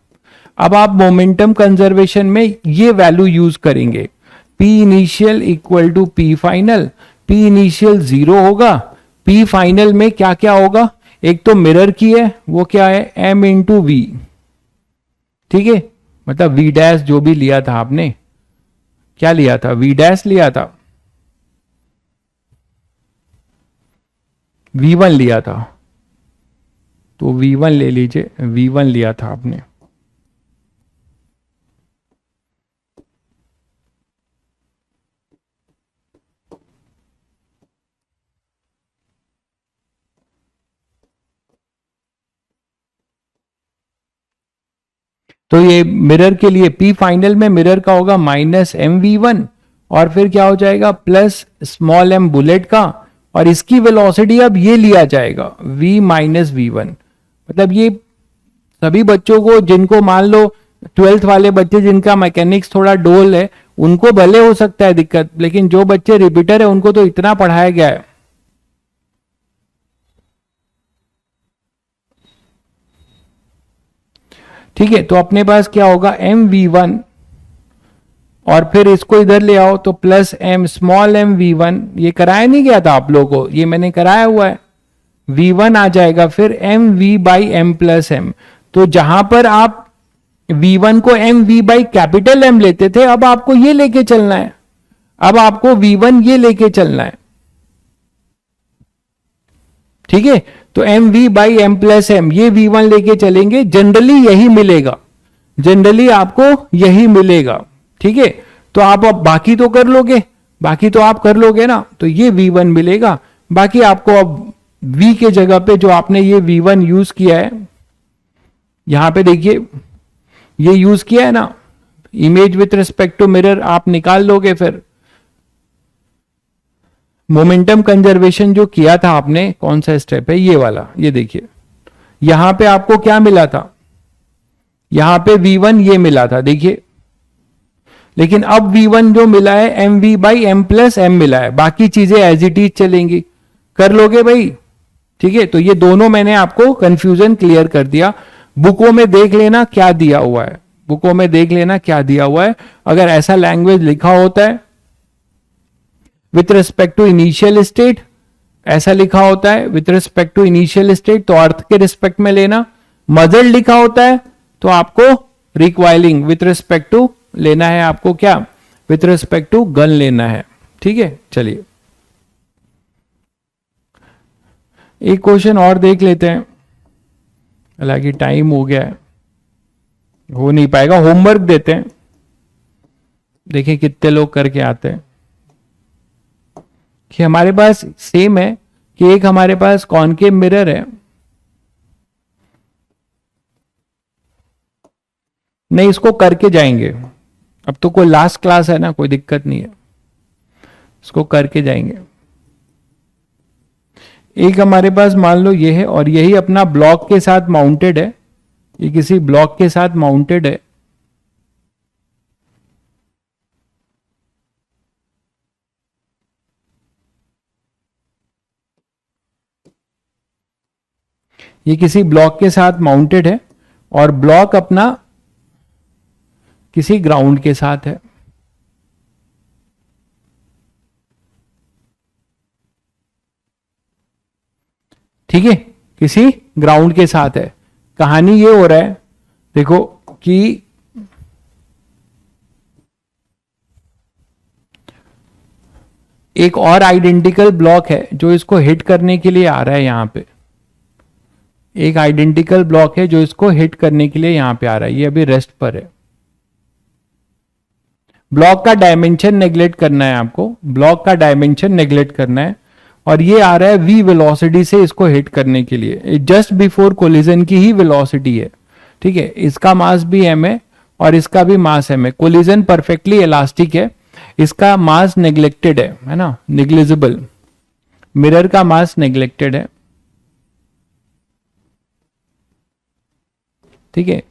अब आप मोमेंटम कंजर्वेशन में ये वैल्यू यूज करेंगे, p initial equal to p final. p initial 0 होगा, p फाइनल में क्या क्या होगा, एक तो मिरर की है वो क्या है m इंटू वी। ठीक है, मतलब v डैश जो भी लिया था आपने, क्या लिया था, v डैश लिया था, v1 लिया था, तो v1 ले लीजिए, v1 लिया था आपने। तो ये मिरर के लिए p फाइनल में मिरर का होगा माइनस mv1 और फिर क्या हो जाएगा प्लस स्मॉल m बुलेट का, और इसकी वेलोसिटी अब ये लिया जाएगा v माइनस वी1। मतलब ये सभी बच्चों को, जिनको मान लो 12th वाले बच्चे जिनका मैकेनिक्स थोड़ा डोल है, उनको भले हो सकता है दिक्कत, लेकिन जो बच्चे रिपीटर है उनको तो इतना पढ़ाया गया है। ठीक है, तो अपने पास क्या होगा mv1 और फिर इसको इधर ले आओ तो plus m small m v1। ये कराया नहीं गया था आप लोगों को, ये मैंने कराया हुआ है। v1 आ जाएगा फिर mv by m plus m। तो जहां पर आप v1 को mv बाई कैपिटल M लेते थे, अब आपको ये लेके चलना है, अब आपको v1 ये लेके चलना है। ठीक है, तो mv by m plus m ये v1 लेके चलेंगे, जनरली यही मिलेगा, जनरली आपको यही मिलेगा। ठीक है, तो आप अब बाकी तो कर लोगे, बाकी तो आप कर लोगे ना, तो ये v1 मिलेगा। बाकी आपको अब v के जगह पे जो आपने ये v1 यूज किया है, यहां पे देखिए ये यूज किया है ना, image with respect to mirror आप निकाल लोगे। फिर मोमेंटम कंजर्वेशन जो किया था आपने, कौन सा स्टेप है ये वाला, ये देखिए यहां पे आपको क्या मिला था, यहां पे v1 ये मिला था देखिए, लेकिन अब v1 जो मिला है mv by m plus m मिला है, बाकी चीजें एज इट इज चलेंगी। कर लोगे भाई? ठीक है, तो ये दोनों मैंने आपको कंफ्यूजन क्लियर कर दिया। बुकों में देख लेना क्या दिया हुआ है, बुकों में देख लेना क्या दिया हुआ है। अगर ऐसा लैंग्वेज लिखा होता है with respect to initial state, ऐसा लिखा होता है with respect to initial state, तो अर्थ के रिस्पेक्ट में लेना। मजल लिखा होता है तो आपको रिक्वायलिंग विथ रिस्पेक्ट टू लेना है, आपको क्या विथ रिस्पेक्ट टू गन लेना है। ठीक है, चलिए एक क्वेश्चन और देख लेते हैं। हालांकि टाइम हो गया है, हो नहीं पाएगा। होमवर्क देते हैं, देखिए कितने लोग करके आते हैं। कि हमारे पास सेम है कि एक हमारे पास कॉनकेव मिरर है, नहीं इसको करके जाएंगे, अब तो कोई लास्ट क्लास है ना, कोई दिक्कत नहीं है, इसको करके जाएंगे। एक हमारे पास मान लो ये है और यही अपना ब्लॉक के साथ माउंटेड है, ये किसी ब्लॉक के साथ माउंटेड है। ये किसी ब्लॉक के साथ माउंटेड है और ब्लॉक अपना किसी ग्राउंड के साथ है। ठीक है, किसी ग्राउंड के साथ है। कहानी ये हो रहा है देखो कि एक और आइडेंटिकल ब्लॉक है जो इसको हिट करने के लिए आ रहा है यहां पे। एक आइडेंटिकल ब्लॉक है जो इसको हिट करने के लिए यहां पे आ रहा है, ये अभी रेस्ट पर है। ब्लॉक का डायमेंशन नेग्लेक्ट करना है आपको, ब्लॉक का डायमेंशन नेग्लेक्ट करना है। और ये आ रहा है v वेलोसिटी से इसको हिट करने के लिए, जस्ट बिफोर कोलिजन की ही वेलोसिटी है। ठीक है, इसका मास भी m है और इसका भी मास m है। कोलिजन परफेक्टली इलास्टिक है, इसका मास नेग्लेक्टेड है ना, निग्लिजिबल। मिरर का मास नेग्लेक्टेड है। ठीक है,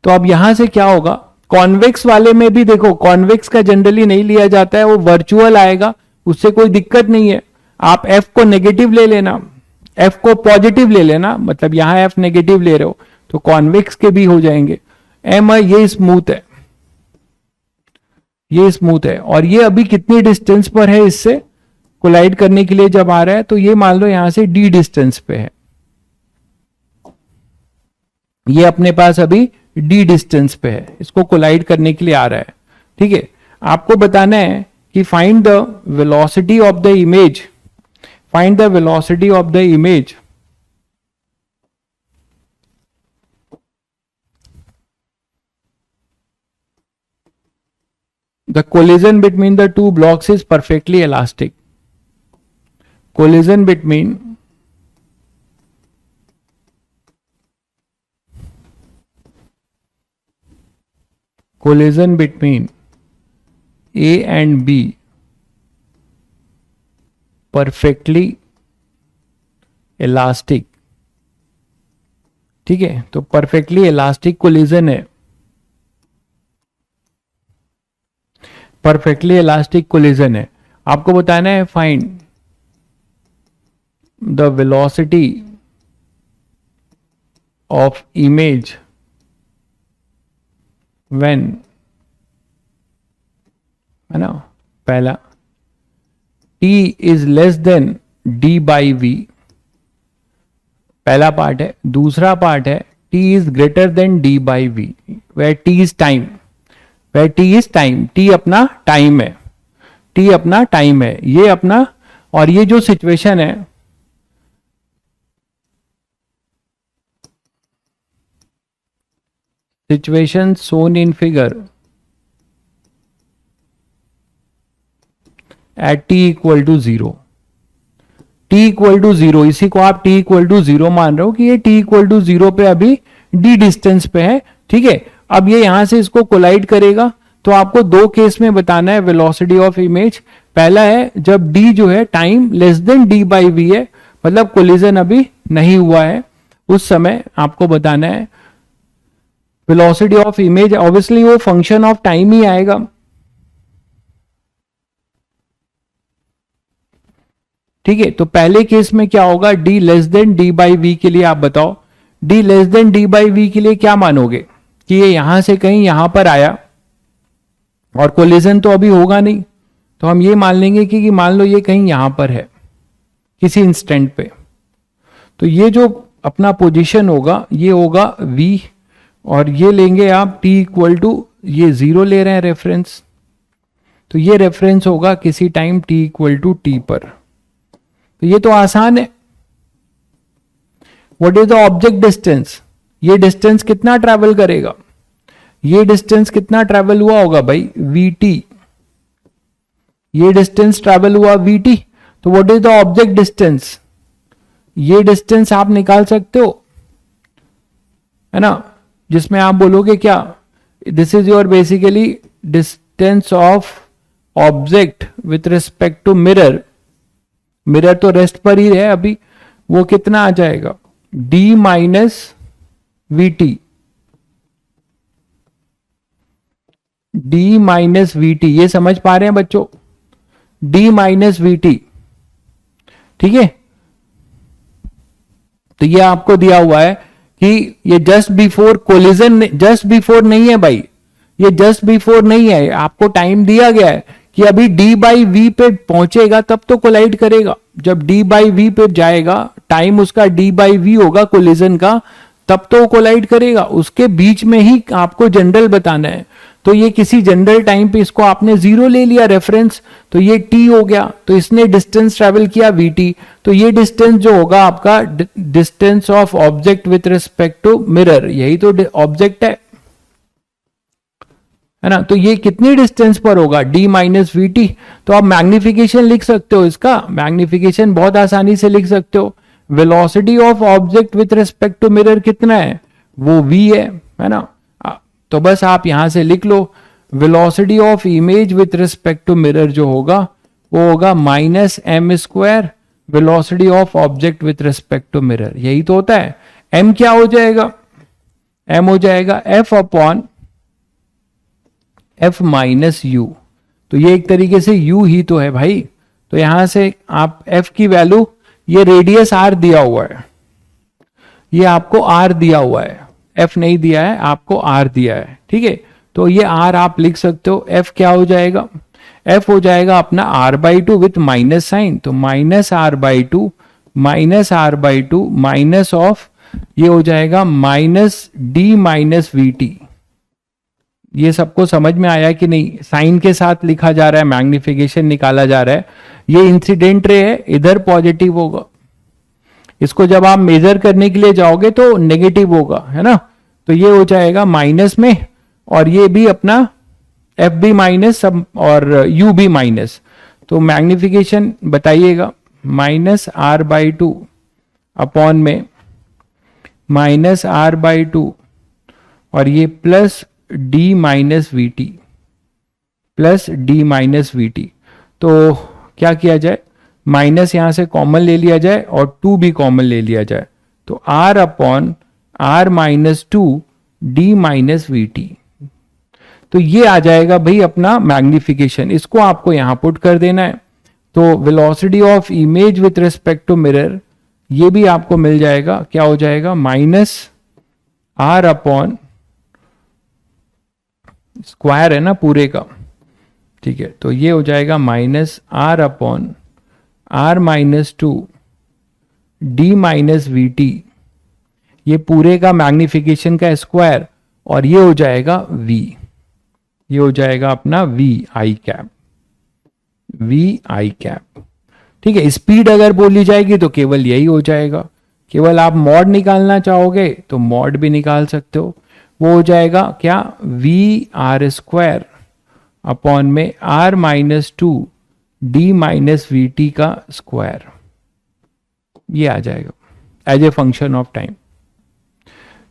तो अब यहां से क्या होगा, कॉन्वेक्स वाले में भी देखो, कॉन्वेक्स का जनरली नहीं लिया जाता है, वो वर्चुअल आएगा, उससे कोई दिक्कत नहीं है। आप f को नेगेटिव ले लेना, f को पॉजिटिव ले लेना, मतलब यहां f नेगेटिव ले रहे हो तो कॉन्वेक्स के भी हो जाएंगे। m ये स्मूथ है, ये स्मूथ है। और ये अभी कितनी डिस्टेंस पर है इससे कोलाइड करने के लिए जब आ रहा है, तो ये मान लो यहां से d डिस्टेंस पे है, ये अपने पास अभी d डिस्टेंस पे है, इसको कोलाइड करने के लिए आ रहा है। ठीक है, आपको बताना है कि find the velocity of the image, find the velocity of the image the collision between the two blocks is perfectly elastic. Collision between A and B perfectly elastic. ठीक है, तो परफेक्टली इलास्टिक कोलिजन है, perfectly elastic collision है। आपको बताना है find the velocity of image when, है ना, पहला t is less than d by V, पहला पार्ट है। दूसरा पार्ट है t is greater than d by V, where t is time, where t is time, t अपना time है, t अपना टाइम है, ये अपना। और ये जो सिचुएशन है, situation shown in figure at t equal to 0, t equal to 0, इसी को आप t इक्वल टू 0 मान रहे हो कि ये t इक्वल टू 0 पे अभी d डिस्टेंस पे है। ठीक है, अब ये यहां से इसको कोलाइड करेगा, तो आपको दो केस में बताना है वेलोसिटी ऑफ इमेज। पहला है जब d जो है time less than d by V है, मतलब कोलिजन अभी नहीं हुआ है, उस समय आपको बताना है वेलोसिटी ऑफ इमेज। ऑब्वियसली वो फंक्शन ऑफ टाइम ही आएगा। ठीक है, तो पहले केस में क्या होगा, d less than d by V के लिए आप बताओ, d less than d by V के लिए क्या मानोगे कि ये यहां से कहीं यहां पर आया और कोलिजन तो अभी होगा नहीं, तो हम ये मान लेंगे कि मान लो ये कहीं यहां पर है किसी इंस्टेंट पे, तो ये जो अपना पोजीशन होगा ये होगा v, और ये लेंगे आप t इक्वल टू, ये 0 ले रहे हैं रेफरेंस, तो ये रेफरेंस होगा किसी time t equal to t पर। तो ये तो आसान है, what is the object distance, ये डिस्टेंस कितना ट्रैवल करेगा, ये डिस्टेंस कितना ट्रैवल हुआ होगा भाई vt, ये डिस्टेंस ट्रैवल हुआ vt, तो what is the object distance, ये डिस्टेंस आप निकाल सकते हो, है ना, जिसमें आप बोलोगे क्या, this is your basically distance of object with respect to mirror, mirror तो रेस्ट पर ही है अभी, वो कितना आ जाएगा d minus vt, d minus vt, ये समझ पा रहे हैं बच्चों, d माइनस vt, ठीक है। तो ये आपको दिया हुआ है कि ये just before collision, just before नहीं है भाई, ये जस्ट बिफोर नहीं है, आपको टाइम दिया गया है कि अभी d बाई वी पे पहुंचेगा तब तो कोलाइड करेगा, जब d बाई वी पे जाएगा टाइम उसका d बाई वी होगा कोलिजन का, तब तो कोलाइड करेगा, उसके बीच में ही आपको जनरल बताना है। तो ये किसी जनरल टाइम पे इसको आपने जीरो ले लिया रेफरेंस, तो ये t हो गया, तो इसने डिस्टेंस ट्रेवल किया vt, तो ये डिस्टेंस जो होगा आपका distance of object with respect to mirror, यही तो ऑब्जेक्ट है ना, तो ये कितनी डिस्टेंस पर होगा d माइनस वी टी। तो आप मैग्निफिकेशन लिख सकते हो, इसका मैग्निफिकेशन बहुत आसानी से लिख सकते हो, velocity of object with respect to mirror कितना है, वो v है ना, तो बस आप यहां से लिख लो velocity of image with respect to mirror जो होगा वो होगा minus M square velocity of object with respect to mirror, यही तो होता है। m क्या हो जाएगा, m हो जाएगा f upon f minus you, तो ये एक तरीके से u ही तो है भाई, तो यहां से आप f की वैल्यू, ये रेडियस r दिया हुआ है, ये आपको r दिया हुआ है, f नहीं दिया है, आपको r दिया है, ठीक है, तो ये r आप लिख सकते हो, f क्या हो जाएगा, f हो जाएगा अपना r by two with minus sign, तो minus r by two minus of, ये हो जाएगा minus d minus V T. ये सबको समझ में आया कि नहीं, साइन के साथ लिखा जा रहा है, मैग्निफिकेशन निकाला जा रहा है, ये इंसिडेंट रे है, इधर पॉजिटिव होगा, इसको जब आप मेजर करने के लिए जाओगे तो नेगेटिव होगा, है ना, तो ये हो जाएगा माइनस में, और ये भी अपना एफ बी माइनस सब और यू बी माइनस, तो मैग्निफिकेशन बताइएगा, minus R by two upon में माइनस आर बाई टू, और ये plus D minus V T, plus D minus V T, तो क्या किया जाए, माइनस यहां से कॉमन ले लिया जाए और टू भी कॉमन ले लिया जाए, तो R upon R minus two D minus V T, तो ये आ जाएगा भाई अपना मैग्निफिकेशन, इसको आपको यहां पुट कर देना है, तो velocity of image with respect to mirror ये भी आपको मिल जाएगा, क्या हो जाएगा, माइनस आर अपॉन स्क्वायर है ना पूरे का, ठीक है, तो ये हो जाएगा minus R upon R minus two D minus V T, ये पूरे का मैग्निफिकेशन का स्क्वायर, और ये हो जाएगा v, ये हो जाएगा अपना v आई कैप, v आई कैप, ठीक है। स्पीड अगर बोली जाएगी तो केवल यही हो जाएगा, केवल आप मॉड निकालना चाहोगे तो मॉड भी निकाल सकते हो, वो हो जाएगा क्या, v आर स्क्वायर अपॉन में r minus two D minus V T का स्क्वायर, ये आ जाएगा as a function of time,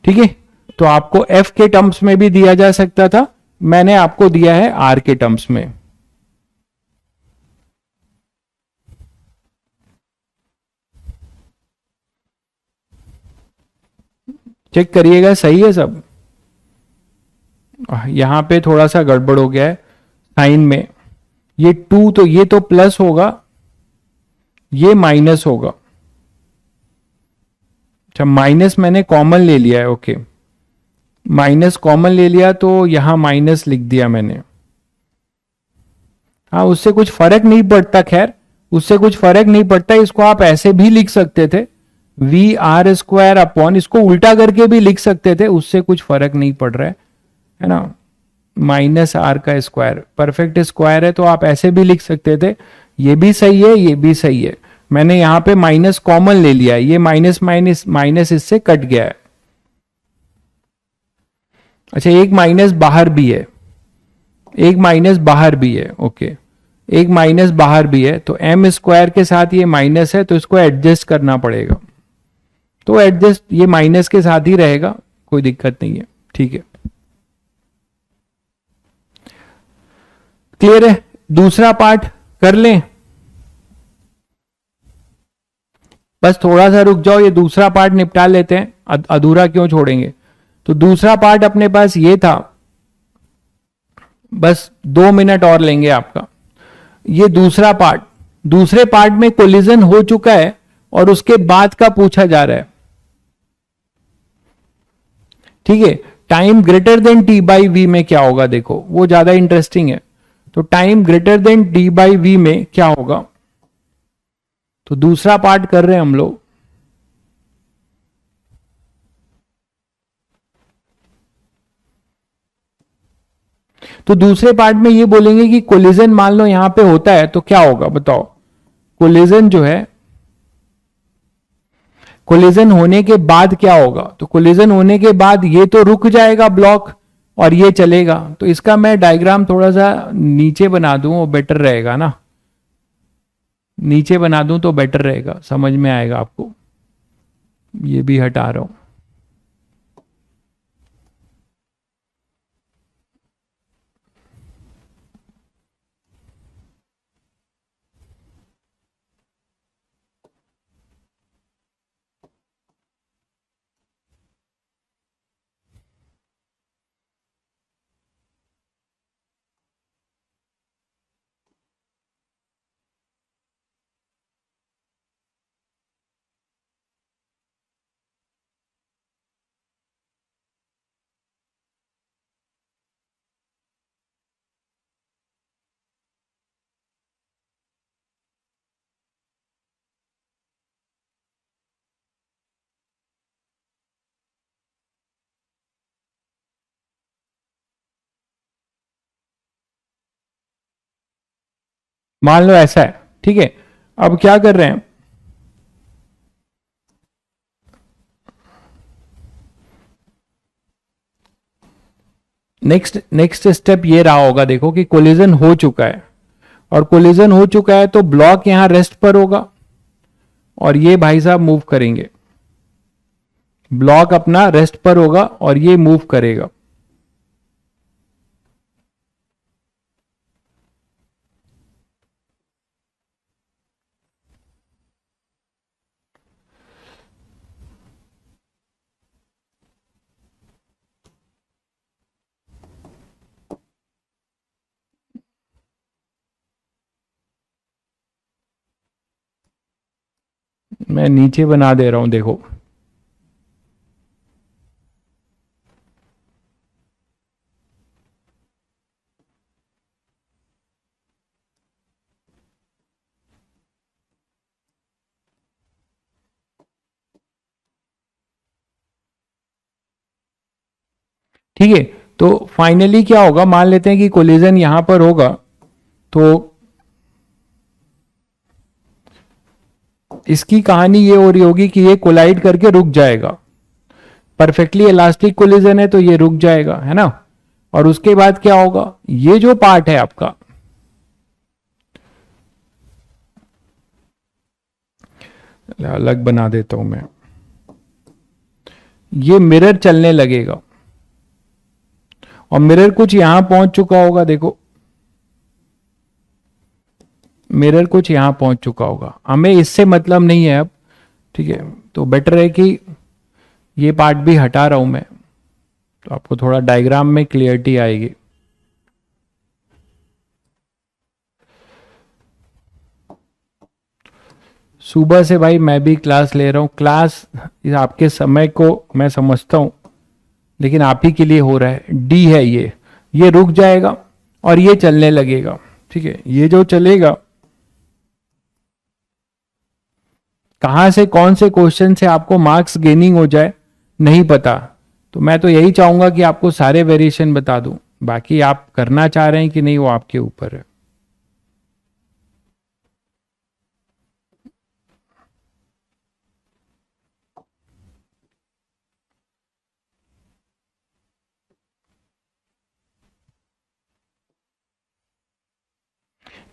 ठीक है। तो आपको f के टर्म्स में भी दिया जा सकता था, मैंने आपको दिया है r के टर्म्स में। चेक करिएगा सही है सब, यहां पे थोड़ा सा गड़बड़ हो गया है साइन में, ये टू तो ये तो प्लस होगा, ये माइनस होगा, अच्छा माइनस मैंने कॉमन ले लिया है, ओके माइनस कॉमन ले लिया तो यहां माइनस लिख दिया मैंने, हाँ उससे कुछ फर्क नहीं पड़ता, खैर उससे कुछ फर्क नहीं पड़ता, इसको आप ऐसे भी लिख सकते थे, वी आर स्क्वायर अपॉन, इसको उल्टा करके भी लिख सकते थे, उससे कुछ फर्क नहीं पड़ रहा है ना, माइनस आर का स्क्वायर परफेक्ट स्क्वायर है तो आप ऐसे भी लिख सकते थे, ये भी सही है ये भी सही है, मैंने यहां पे माइनस कॉमन ले लिया है, ये माइनस माइनस माइनस इससे कट गया है। अच्छा, एक माइनस बाहर भी है, एक माइनस बाहर भी है, ओके, एक माइनस बाहर भी है, तो एम स्क्वायर के साथ ये माइनस है तो इसको एडजस्ट करना पड़ेगा, तो एडजस्ट ये माइनस के साथ ही रहेगा, कोई दिक्कत नहीं है, ठीक है, क्लियर है। दूसरा पार्ट कर लें, बस थोड़ा सा रुक जाओ, ये दूसरा पार्ट निपटा लेते हैं, अधूरा क्यों छोड़ेंगे। तो दूसरा पार्ट अपने पास ये था, बस 2 मिनट और लेंगे आपका। ये दूसरा पार्ट, दूसरे पार्ट में कोलिजन हो चुका है और उसके बाद का पूछा जा रहा है, ठीक है। Time greater than T by V में क्या होगा, देखो वो ज्यादा इंटरेस्टिंग है। तो time greater than T by V में क्या होगा, तो दूसरा पार्ट कर रहे हैं हम लोग। तो दूसरे पार्ट में ये बोलेंगे कि कोलिजन मान लो यहां पे होता है तो क्या होगा, बताओ। कोलिजन जो है, कोलिजन होने के बाद क्या होगा, तो कोलिजन होने के बाद ये तो रुक जाएगा ब्लॉक और ये चलेगा। तो इसका मैं डायग्राम थोड़ा सा नीचे बना दूं, वो बेटर रहेगा ना, नीचे बना दूं तो बेटर रहेगा, समझ में आएगा आपको। ये भी हटा रहा हूं। मान लो ऐसा है, ठीक है। अब क्या कर रहे हैं, नेक्स्ट स्टेप ये रहा होगा, देखो कि कोलिजन हो चुका है, और कोलिजन हो चुका है तो ब्लॉक यहां रेस्ट पर होगा और ये भाई साहब मूव करेंगे, ब्लॉक अपना रेस्ट पर होगा और ये मूव करेगा। मैं नीचे बना दे रहा हूं, देखो ठीक है। तो फाइनली क्या होगा, मान लेते हैं कि कोलिजन यहां पर होगा, तो इसकी कहानी ये हो रही होगी कि ये कोलाइड करके रुक जाएगा, परफेक्टली इलास्टिक कोलिजन है तो ये रुक जाएगा, है ना। और उसके बाद क्या होगा, ये जो पार्ट है आपका, अलग बना देता हूं मैं, ये मिरर चलने लगेगा और मिरर कुछ यहां पहुंच चुका होगा, देखो मिरर कुछ यहां पहुंच चुका होगा, हमें इससे मतलब नहीं है अब, ठीक है। तो बेटर है कि ये पार्ट भी हटा रहा हूं मैं, तो आपको थोड़ा डायग्राम में क्लियरिटी आएगी। सुबह से भाई मैं भी क्लास ले रहा हूं, क्लास आपके समय को मैं समझता हूं, लेकिन आप ही के लिए हो रहा है। डी है ये रुक जाएगा और ये चलने लगेगा, ठीक है। ये जो चलेगा, कहां से कौन से क्वेश्चन से आपको मार्क्स गेनिंग हो जाए नहीं पता, तो मैं तो यही चाहूंगा कि आपको सारे वेरिएशन बता दूं, बाकी आप करना चाह रहे हैं कि नहीं वो आपके ऊपर है।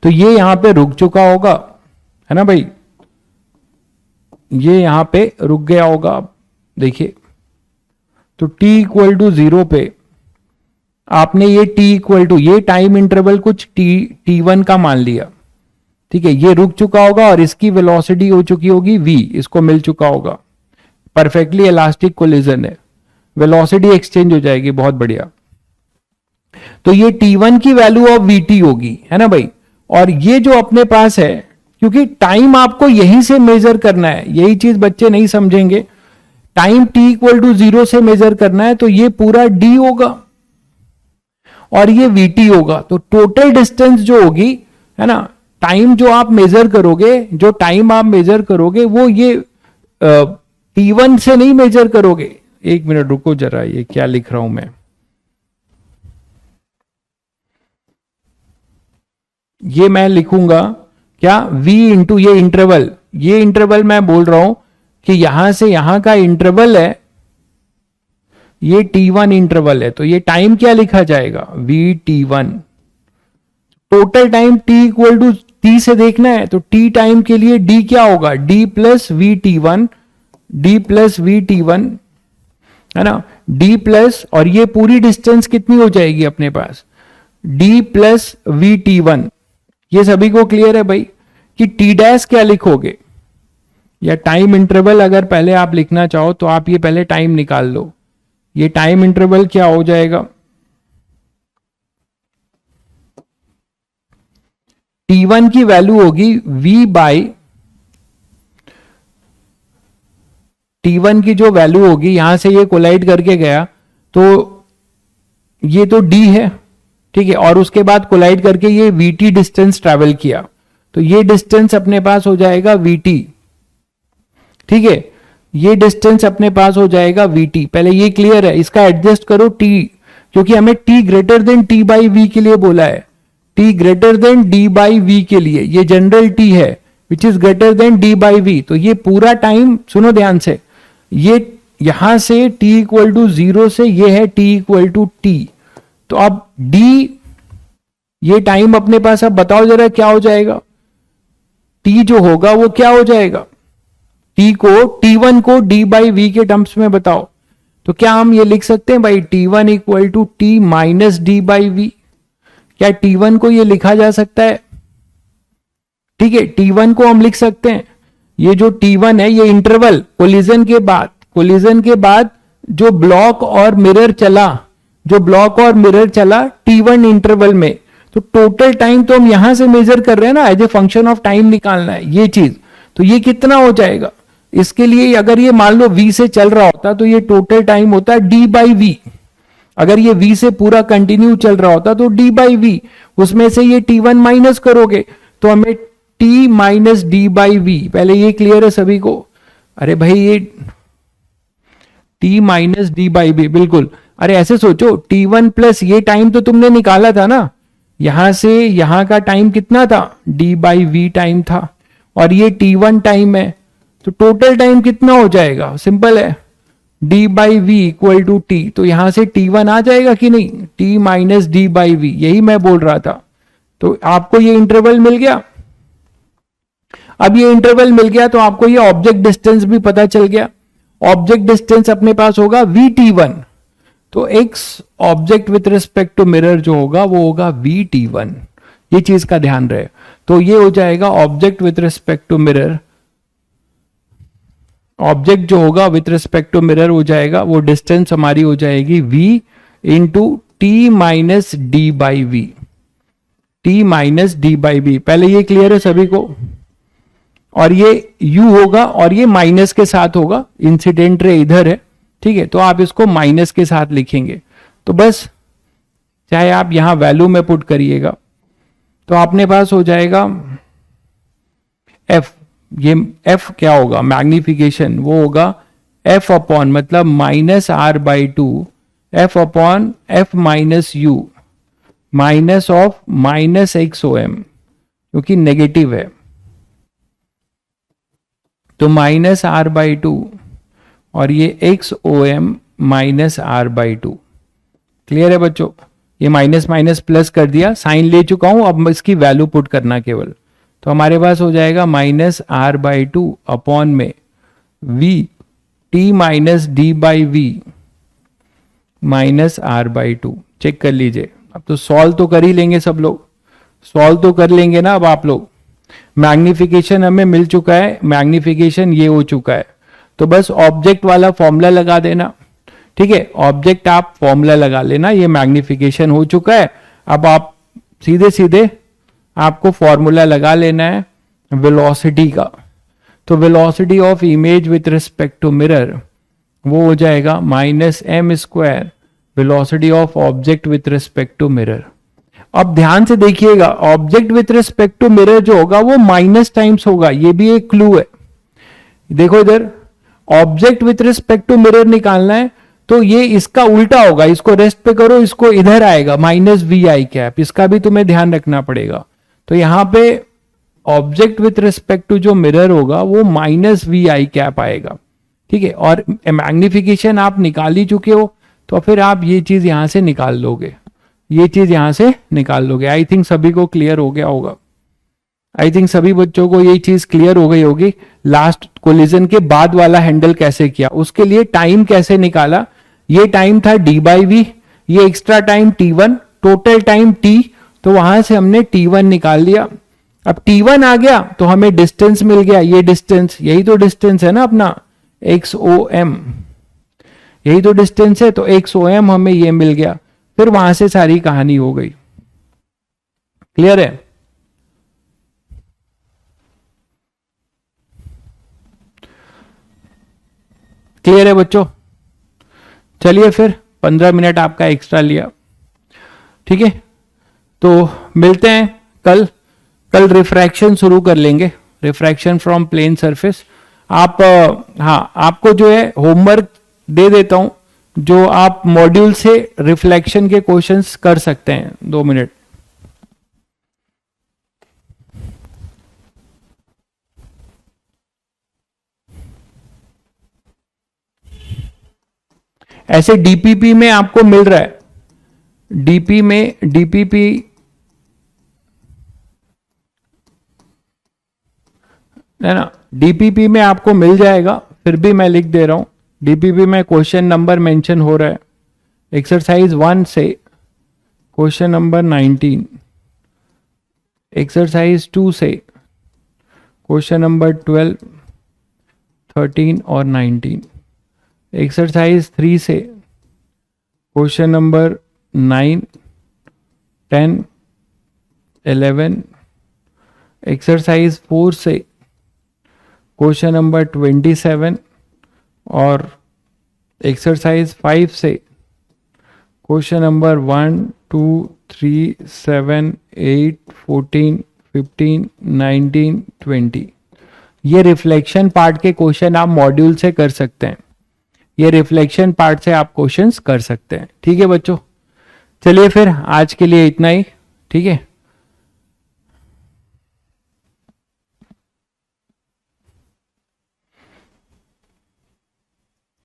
तो ये यहां पे रुक चुका होगा, है ना भाई, ये यहां पे रुक गया होगा। देखिए, तो t इक्वल टू 0 पे आपने ये t इक्वल टू ये टाइम इंटरवल कुछ t1 का मान लिया, ठीक है, ये रुक चुका होगा और इसकी वेलोसिटी हो चुकी होगी v, इसको मिल चुका होगा, परफेक्टली इलास्टिक कोलिजन है, वेलोसिटी एक्सचेंज हो जाएगी, बहुत बढ़िया। तो ये t1 की वैल्यू ऑफ vt होगी, है ना भाई। और ये जो अपने पास है, क्योंकि टाइम आपको यहीं से मेजर करना है, यही चीज बच्चे नहीं समझेंगे, टाइम t इक्वल टू 0 से मेजर करना है, तो ये पूरा d होगा और ये vt होगा। तो टोटल डिस्टेंस जो होगी, है ना, टाइम जो आप मेजर करोगे, जो टाइम आप मेजर करोगे वो ये t1 से नहीं मेजर करोगे। एक मिनट रुको जरा, ये क्या लिख रहा हूं मैं, ये मैं लिखूंगा क्या, v इंटू ये इंटरवल मैं बोल रहा हूं कि यहां से यहां का इंटरवल है, ये t1 इंटरवल है, तो ये टाइम क्या लिखा जाएगा, vt1। Total time t equal to t से देखना है, तो t टाइम के लिए d क्या होगा, d प्लस vt1, है ना, d प्लस, और ये पूरी डिस्टेंस कितनी हो जाएगी अपने पास, d प्लस vt1। ये सभी को क्लियर है भाई कि t डैश क्या लिखोगे, या टाइम इंटरवल अगर पहले आप लिखना चाहो तो आप ये पहले टाइम निकाल लो, ये टाइम इंटरवल क्या हो जाएगा, t1 की वैल्यू होगी v बाई, t1 की जो वैल्यू होगी, यहां से ये कोलाइड करके गया तो ये तो d है, ठीक है, और उसके बाद कोलाइड करके ये vt डिस्टेंस ट्रेवल किया, तो ये डिस्टेंस अपने पास हो जाएगा vt, ठीक है, ये डिस्टेंस अपने पास हो जाएगा vt। पहले ये क्लियर है, इसका एडजस्ट करो t, क्योंकि हमें t greater than t by V के लिए बोला है, t greater than d by V के लिए, ये जनरल t है which is greater than d by V. तो ये पूरा टाइम सुनो ध्यान से, ये यहां से t इक्वल टू 0 से ये है t इक्वल टू t, तो अब d, ये टाइम अपने पास, अब बताओ जरा क्या हो जाएगा, t जो होगा वो क्या हो जाएगा, t को, t1 को d बाई वी के टर्म्स में बताओ, तो क्या हम ये लिख सकते हैं भाई t1 equal to t minus d by V, क्या t1 को ये लिखा जा सकता है, ठीक है, t1 को हम लिख सकते हैं, ये जो t1 है ये इंटरवल कोलिजन के बाद जो ब्लॉक और मिरर चला t1 इंटरवल में, तो टोटल टाइम तो हम यहां से मेजर कर रहे हैं ना, as a function of time निकालना है ये चीज, तो ये कितना हो जाएगा, इसके लिए अगर ये मान लो v से चल रहा होता तो ये टोटल टाइम होता है d बाई वी, अगर ये v से पूरा कंटिन्यू चल रहा होता तो d बाई वी, उसमें से ये t1 माइनस करोगे तो हमें t minus d by V, पहले ये क्लियर है सभी को, अरे भाई ये t minus d by V, बिल्कुल, अरे ऐसे सोचो t1 प्लस ये टाइम तो तुमने निकाला था ना, यहां से यहां का टाइम कितना था, d बाई वी टाइम था, और ये t1 टाइम है, तो टोटल टाइम कितना हो जाएगा, सिंपल है, d by V equal to T, तो यहां से t1 आ जाएगा कि नहीं, t minus d by V, यही मैं बोल रहा था। तो आपको ये इंटरवल मिल गया, अब ये इंटरवल मिल गया तो आपको ये ऑब्जेक्ट डिस्टेंस भी पता चल गया, ऑब्जेक्ट डिस्टेंस अपने पास होगा vt1, तो x object with respect to mirror जो होगा वो होगा vt1, ये चीज का ध्यान रहे, तो ये हो जाएगा object with respect to mirror, object जो होगा विथ रिस्पेक्ट टू मिरर हो जाएगा, वो डिस्टेंस हमारी हो जाएगी v into T minus D by V, T minus D by V, पहले ये क्लियर है सभी को, और ये u होगा और ये माइनस के साथ होगा, इंसिडेंट रे इधर है, ठीक है, तो आप इसको माइनस के साथ लिखेंगे, तो बस चाहे आप यहां वैल्यू में पुट करिएगा, तो आपने पास हो जाएगा f, ये f क्या होगा, मैग्निफिकेशन, वो होगा f अपॉन मतलब minus R by two, f upon f minus U, minus of minus x O M, क्योंकि नेगेटिव है, तो माइनस आर बाई टू, और ये X O M minus R by two, clear है बच्चों, ये माइनस माइनस प्लस कर दिया, साइन ले चुका हूं, अब इसकी वैल्यू पुट करना केवल। तो हमारे पास हो जाएगा minus R by two upon में V T minus D by V minus R by two. Check कर लीजिए, अब तो सॉल्व तो कर ही लेंगे सब लोग, सॉल्व तो कर लेंगे ना अब आप लोग। मैग्निफिकेशन हमें मिल चुका है, मैग्निफिकेशन ये हो चुका है, तो बस ऑब्जेक्ट वाला फॉर्मूला लगा देना। ठीक है, ऑब्जेक्ट आप फॉर्मूला लगा लेना, ये मैग्निफिकेशन हो चुका है। अब आप सीधे सीधे आपको फॉर्मूला लगा लेना है वेलोसिटी का। तो velocity of image with respect to mirror वो हो जाएगा minus M square velocity of object with respect to mirror. अब ध्यान से देखिएगा, object with respect to mirror जो होगा वो माइनस टाइम्स होगा, ये भी एक क्लू है। देखो इधर object with respect to mirror निकालना है, तो ये इसका उल्टा होगा, इसको रेस्ट पे करो, इसको इधर आएगा माइनस वी आई कैप, इसका भी तुम्हें ध्यान रखना पड़ेगा। तो यहां पे ऑब्जेक्ट विथ रिस्पेक्ट टू जो मिरर होगा वो माइनस वी आई कैप आएगा। ठीक है, और मैग्निफिकेशन आप निकाल ही चुके हो, तो फिर आप ये चीज यहां से निकाल लोगे, ये चीज यहां से निकाल लोगे। आई थिंक सभी को क्लियर हो गया होगा, आई थिंक सभी बच्चों को ये चीज क्लियर हो गई होगी। लास्ट कोलिजन के बाद वाला हैंडल कैसे किया, उसके लिए टाइम कैसे निकाला। ये टाइम था डी बाई वी, ये extra time T1, total time T, तो वहां से हमने T1 निकाल लिया। अब T1 आ गया तो हमें डिस्टेंस मिल गया, ये डिस्टेंस, यही तो डिस्टेंस है ना अपना XOM, यही तो डिस्टेंस है, तो XOM हमें ये मिल गया। फिर वहां से सारी कहानी हो गई। क्लियर है? क्लियर है बच्चों? चलिए फिर 15 मिनट आपका एक्स्ट्रा लिया, ठीक है। तो मिलते हैं कल रिफ्रैक्शन शुरू कर लेंगे, रिफ्रैक्शन फ्रॉम प्लेन सरफेस। आप हाँ, आपको जो है होमवर्क दे देता हूं, जो आप मॉड्यूल से रिफ्लेक्शन के क्वेश्चंस कर सकते हैं 2 मिनट। ऐसे डीपीपी में आपको मिल रहा है, डीपीपी है ना, डीपीपी में आपको मिल जाएगा, फिर भी मैं लिख दे रहा हूं। डीपीपी में क्वेश्चन नंबर मेंशन हो रहा है, एक्सरसाइज 1 से क्वेश्चन नंबर 19, एक्सरसाइज 2 से क्वेश्चन नंबर 12, 13 और 19, एक्सरसाइज 3 से क्वेश्चन नंबर 9, 10, 11, एक्सरसाइज 4 से क्वेश्चन नंबर 27 और एक्सरसाइज 5 से क्वेश्चन नंबर 1, 2, 3, 7, 8, 14, 15, 19, 20। ये रिफ्लेक्शन पार्ट के क्वेश्चन आप मॉड्यूल से कर सकते हैं, ये रिफ्लेक्शन पार्ट से आप क्वेश्चंस कर सकते हैं। ठीक है बच्चों, चलिए फिर आज के लिए इतना ही, ठीक है।